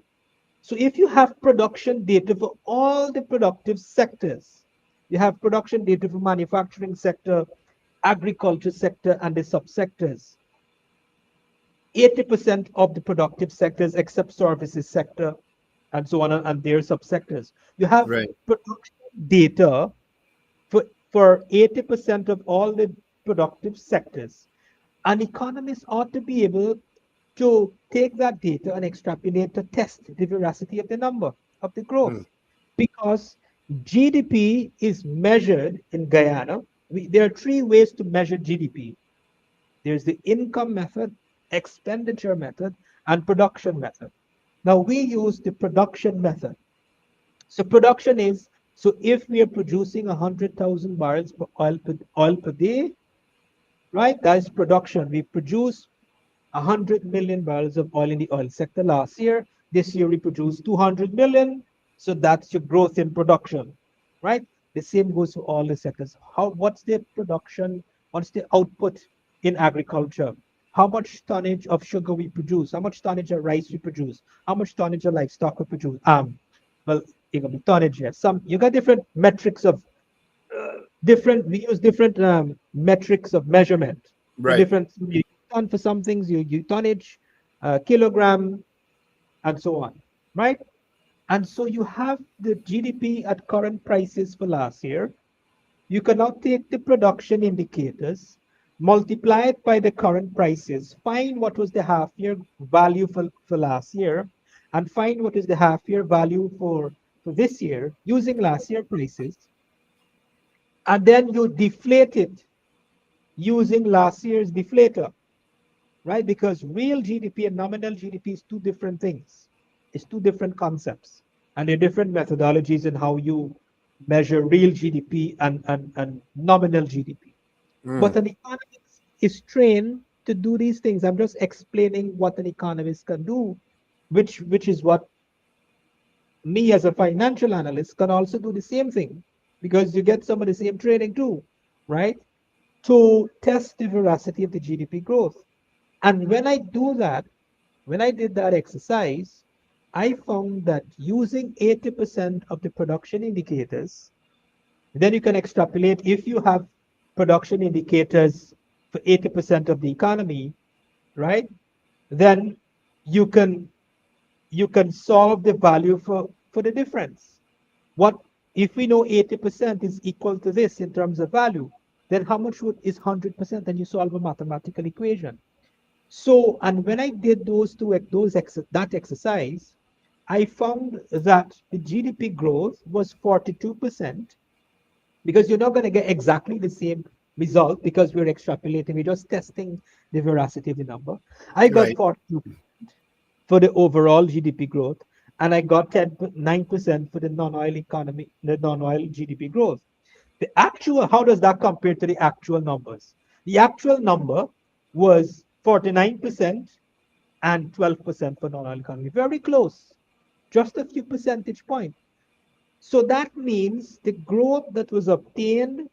So if you have production data for all the productive sectors, You have production data for manufacturing sector, agriculture sector, and the subsectors. 80% of the productive sectors except services sector and so on and their subsectors. You have Right. production data for 80% of all the productive sectors. An economist ought to be able to take that data and extrapolate to test the veracity of the number of the growth. Because GDP is measured in Guyana. There are three ways to measure GDP. There's the income method, expenditure method, and production method. Now we use the production method. So production is, so if we are producing 100,000 barrels of oil per day, right? That is production. We produce 100 million barrels of oil in the oil sector last year. This year we produced 200 million. So that's your growth in production, right? The same goes to all the sectors. What's the production? What's the output in agriculture? How much tonnage of sugar we produce? How much tonnage of rice we produce? How much tonnage of livestock we produce? Well, you got tonnage here. You got different metrics of we use different metrics of measurement for Right. different you ton for some things you tonnage, kilogram, and so on, right? And so you have the GDP at current prices for last year. You cannot take the production indicators, multiply it by the current prices, find what was the half year value for last year, and find what is the half year value for this year using last year prices, and then you deflate it using last year's deflator, right? Because real GDP and nominal GDP is two different things. It's two different concepts, and there are different methodologies in how you measure real GDP and nominal GDP. But an economist is trained to do these things. I'm just explaining what an economist can do, which is what me as a financial analyst can also do the same thing, because you get some of the same training too, right? To test the veracity of the GDP growth. And when I did that exercise, I found that using 80% of the production indicators, then you can extrapolate. If you have production indicators for 80% of the economy, right? Then you can solve the value for the difference. What if we know 80% is equal to this in terms of value, then how much is 100%? Then you solve a mathematical equation. So, and when I did that exercise, I found that the GDP growth was 42%, because you're not going to get exactly the same result because we're extrapolating, we're just testing the veracity of the number. I got Right. 42 for the overall GDP growth, and I got 9% for the non-oil economy, the non-oil GDP growth. The actual, how does that compare to the actual numbers? The actual number was 49% and 12% for non-oil economy. Very close, just a few percentage points. So that means the growth that was obtained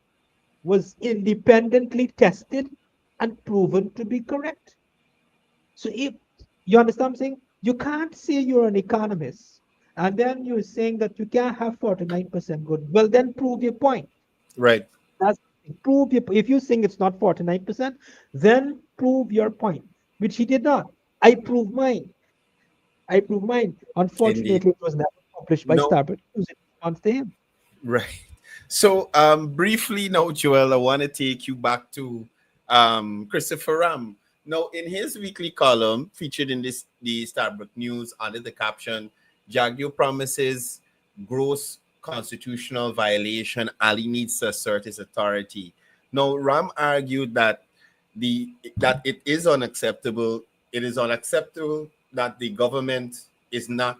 was independently tested and proven to be correct. So if you understand what I'm saying, you can't say you're an economist and then you're saying that you can't have 49% good. Well, then prove your point. Right. That's prove your, if you think it's not 49%, then prove your point, which he did not. I proved mine. Indeed. Unfortunately, it was never published by No. Starboard. It was in response to him. Right. So, briefly now, Joel, I want to take you back to Christopher Ram. Now, in his weekly column featured in the Starbuck News under the caption, Jagyo promises gross constitutional violation, Ali needs to assert his authority. Now, Ram argued that it is unacceptable. It is unacceptable that the government is not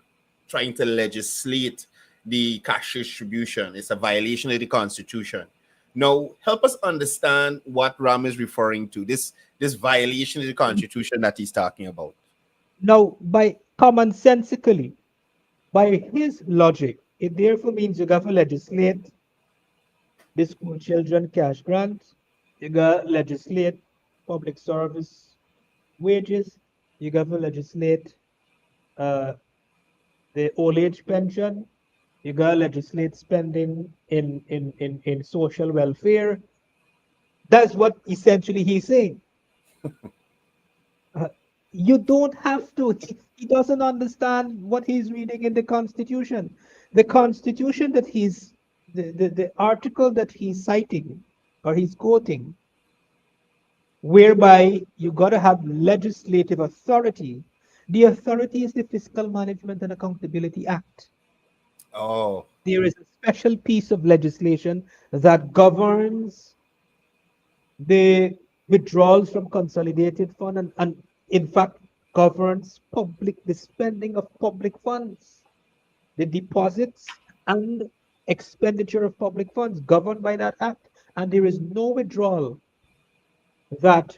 trying to legislate the cash distribution. It's a violation of the constitution. Now, help us understand what Ram is referring to. This violation of the constitution that he's talking about. Now, by commonsensically, by his logic, it therefore means you got to legislate the school children cash grants, you got to legislate public service wages, you got to legislate uh, the old age pension, You gotta legislate spending in social welfare. That's what essentially he's saying. Uh, you don't have to. He doesn't understand what he's reading in the Constitution. The Constitution that the article that he's citing or he's quoting, whereby you got to have legislative authority. The authority is the Fiscal Management and Accountability Act. Oh, There is a special piece of legislation that governs the withdrawals from consolidated fund and in fact governs the spending of public funds, the deposits and expenditure of public funds governed by that act. And there is no withdrawal that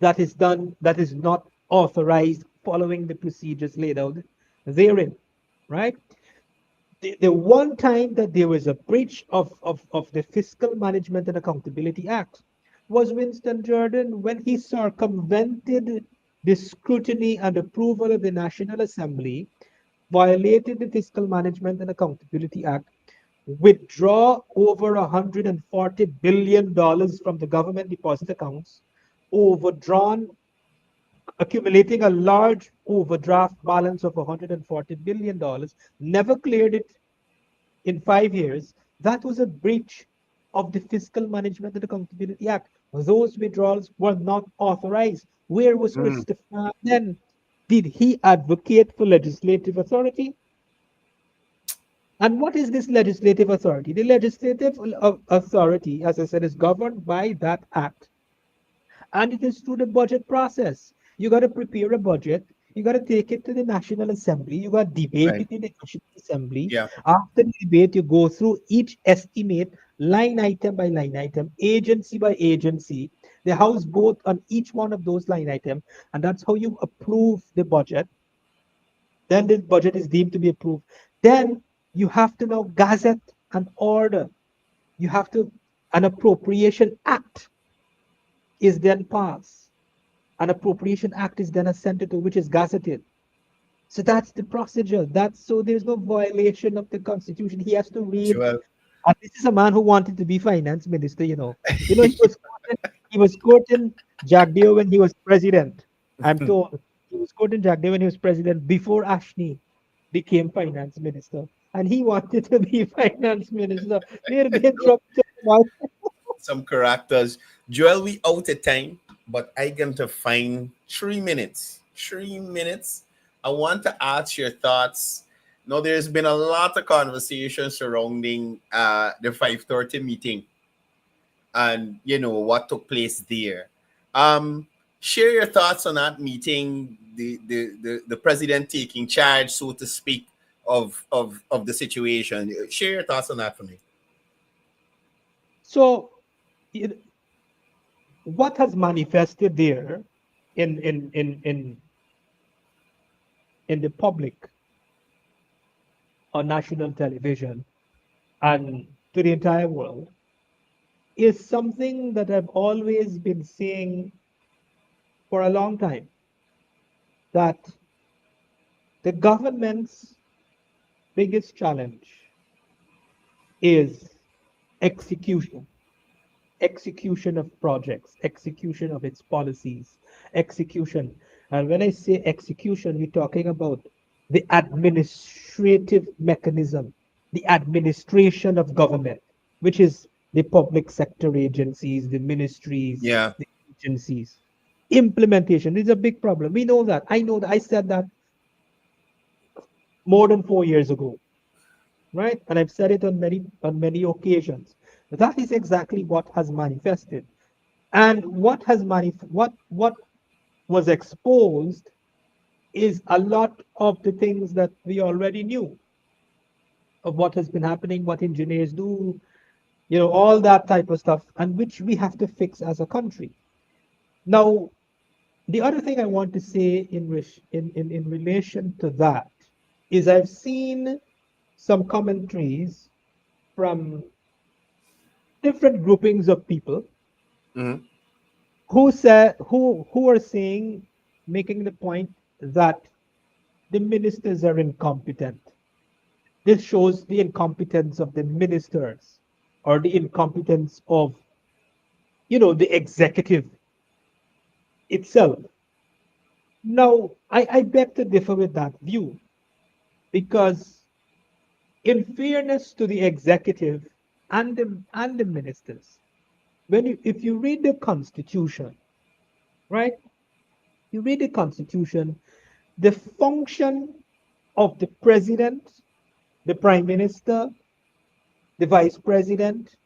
that is not authorized following the procedures laid out therein, right? The one time that there was a breach of the Fiscal Management and Accountability Act was Winston Jordan when he circumvented the scrutiny and approval of the National Assembly, violated the Fiscal Management and Accountability Act, withdraw over $140 billion from the government deposit accounts, overdrawn, accumulating a large overdraft balance of $140 billion, never cleared it in 5 years. That was a breach of the Fiscal Management and Accountability Act. Those withdrawals were not authorized. Where was Christopher then? Did he advocate for legislative authority? And what is this legislative authority? The legislative authority, as I said, is governed by that act. And it is through the budget process. You got to prepare a budget. You got to take it to the National Assembly. You got to debate right. it in the National Assembly. Yeah. After the debate, you go through each estimate, line item by line item, agency by agency. The House vote on each one of those line items, and that's how you approve the budget. Then the budget is deemed to be approved. Then you have to now gazette an order. You have to, an appropriation act is then passed. An appropriation act is then assented to, which is gazetted. So that's the procedure. That's so there's no violation of the Constitution. He has to read. Joel. And this is a man who wanted to be finance minister. He was quoting Jack Deere when he was president. I'm told he was quoting Jack Deere when he was president before Ashney became finance minister, and he wanted to be finance minister. They dropped him. Some characters. Joel, we out of time, but I going to find 3 minutes. 3 minutes. I want to ask your thoughts. Now, there's been a lot of conversation surrounding the 5:30 meeting and, what took place there. Share your thoughts on that meeting, the president taking charge, so to speak, of the situation. Share your thoughts on that for me. So, what has manifested there in the public on national television and to the entire world is something that I've always been saying for a long time, that the government's biggest challenge is execution of projects, execution of its policies, execution. And when I say execution, we're talking about the administrative mechanism, the administration of government, which is the public sector agencies, the ministries, Yeah. the agencies. Implementation is a big problem. We know that. I know that. I said that more than 4 years ago, right? And I've said it on many occasions. That is exactly what has manifested. And what was exposed is a lot of the things that we already knew of what has been happening, what engineers do, all that type of stuff, and which we have to fix as a country. Now, the other thing I want to say in relation to that is I've seen some commentaries from different groupings of people who are saying, making the point that the ministers are incompetent. This shows the incompetence of the ministers or the incompetence of, the executive itself. Now, I beg to differ with that view because, in fairness to the executive and the ministers, if you read the Constitution, right? You read the Constitution, the function of the president, the prime minister, the vice president,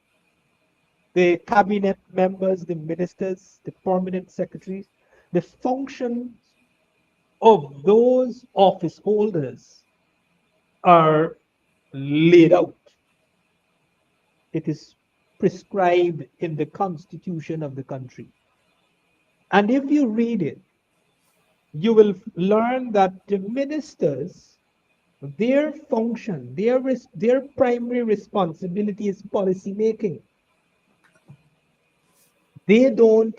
the cabinet members, the ministers, the permanent secretaries, the functions of those office holders are laid out. It is prescribed in the constitution of the country. And if you read it, you will learn that the ministers, their function, their primary responsibility is policy making. They don't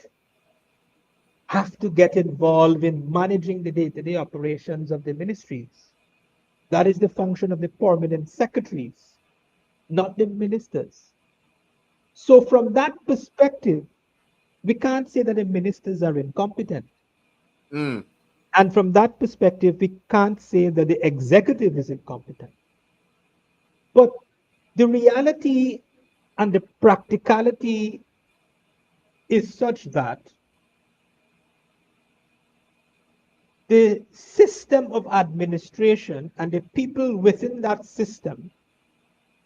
have to get involved in managing the day-to-day operations of the ministries. That is the function of the permanent secretaries, not the ministers. So from that perspective, we can't say that the ministers are incompetent. Mm. And from that perspective, we can't say that the executive is incompetent. But the reality and the practicality is such that the system of administration and the people within that system,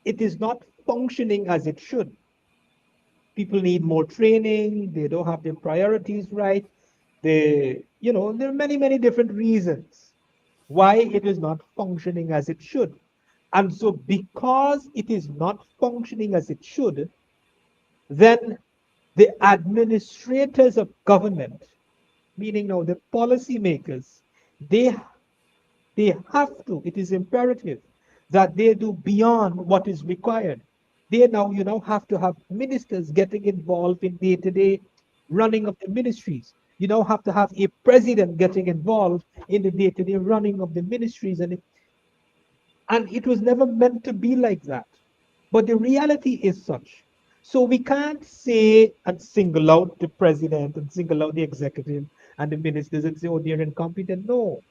it is not functioning as it should. People need more training, they don't have their priorities right. There are many, many different reasons why it is not functioning as it should. And so because it is not functioning as it should, then the administrators of government, meaning now the policymakers, they it is imperative that they do beyond what is required. They now, have to have ministers getting involved in day-to-day running of the ministries. You now have to have a president getting involved in the day-to-day running of the ministries. And it was never meant to be like that. But the reality is such. So we can't say and single out the president and single out the executive and the ministers and say, oh, they're incompetent. No.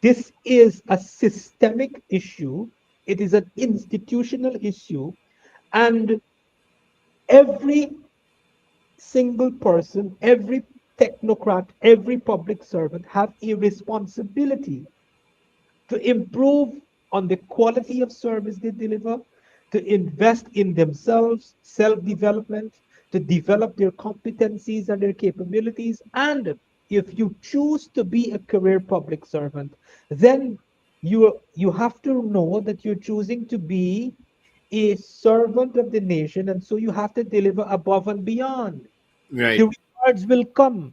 This is a systemic issue. It is an institutional issue. And every single person, every technocrat, every public servant have a responsibility to improve on the quality of service they deliver, to invest in themselves, self-development, to develop their competencies and their capabilities. And if you choose to be a career public servant, then you have to know that you're choosing to be a servant of the nation, and so you have to deliver above and beyond. Right. The rewards will come.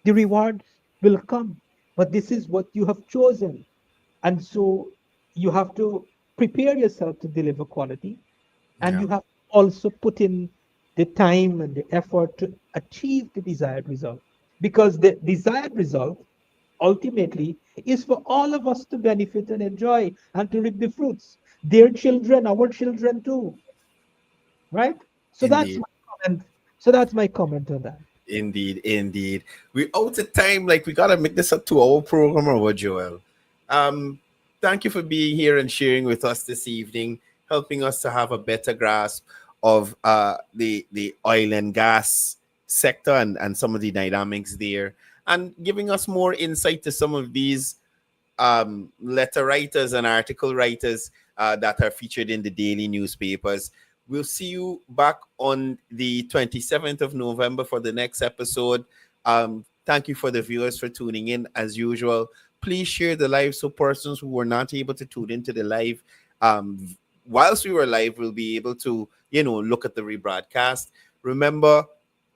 The rewards will come. But this is what you have chosen. And so you have to prepare yourself to deliver quality, and Yeah. you have to also put in the time and the effort to achieve the desired result. Because the desired result ultimately is for all of us to benefit and enjoy and to reap the fruits. Their children, our children too. Right? So that's Indeed. my comment. So that's my comment on that. Indeed, indeed. We're out of time. Like we gotta make this a 2 hour program or what, Joel? Um, Thank you for being here and sharing with us this evening, helping us to have a better grasp of the oil and gas sector and some of the dynamics there, and giving us more insight to some of these letter writers and article writers that are featured in the daily newspapers. We'll see you back on the 27th of November for the next episode. Thank you for the viewers for tuning in as usual. Please share the live so persons who were not able to tune into the live, whilst we were live, will be able to, look at the rebroadcast. Remember,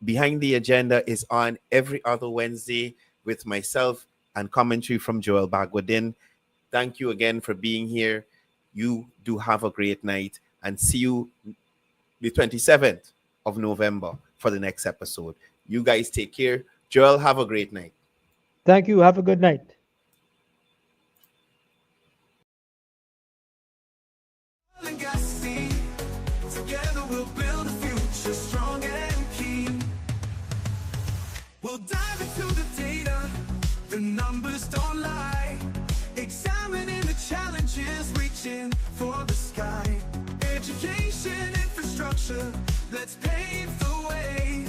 Behind the Agenda is on every other Wednesday with myself and commentary from Joel Bagwadin. Thank you again for being here. You do have a great night, and see you the 27th of November for the next episode. You guys take care. Joel, have a great night. Thank you. Have a good night. dive into the data, the numbers don't lie. Examining the challenges, reaching for the sky. Education, infrastructure, let's pave the way.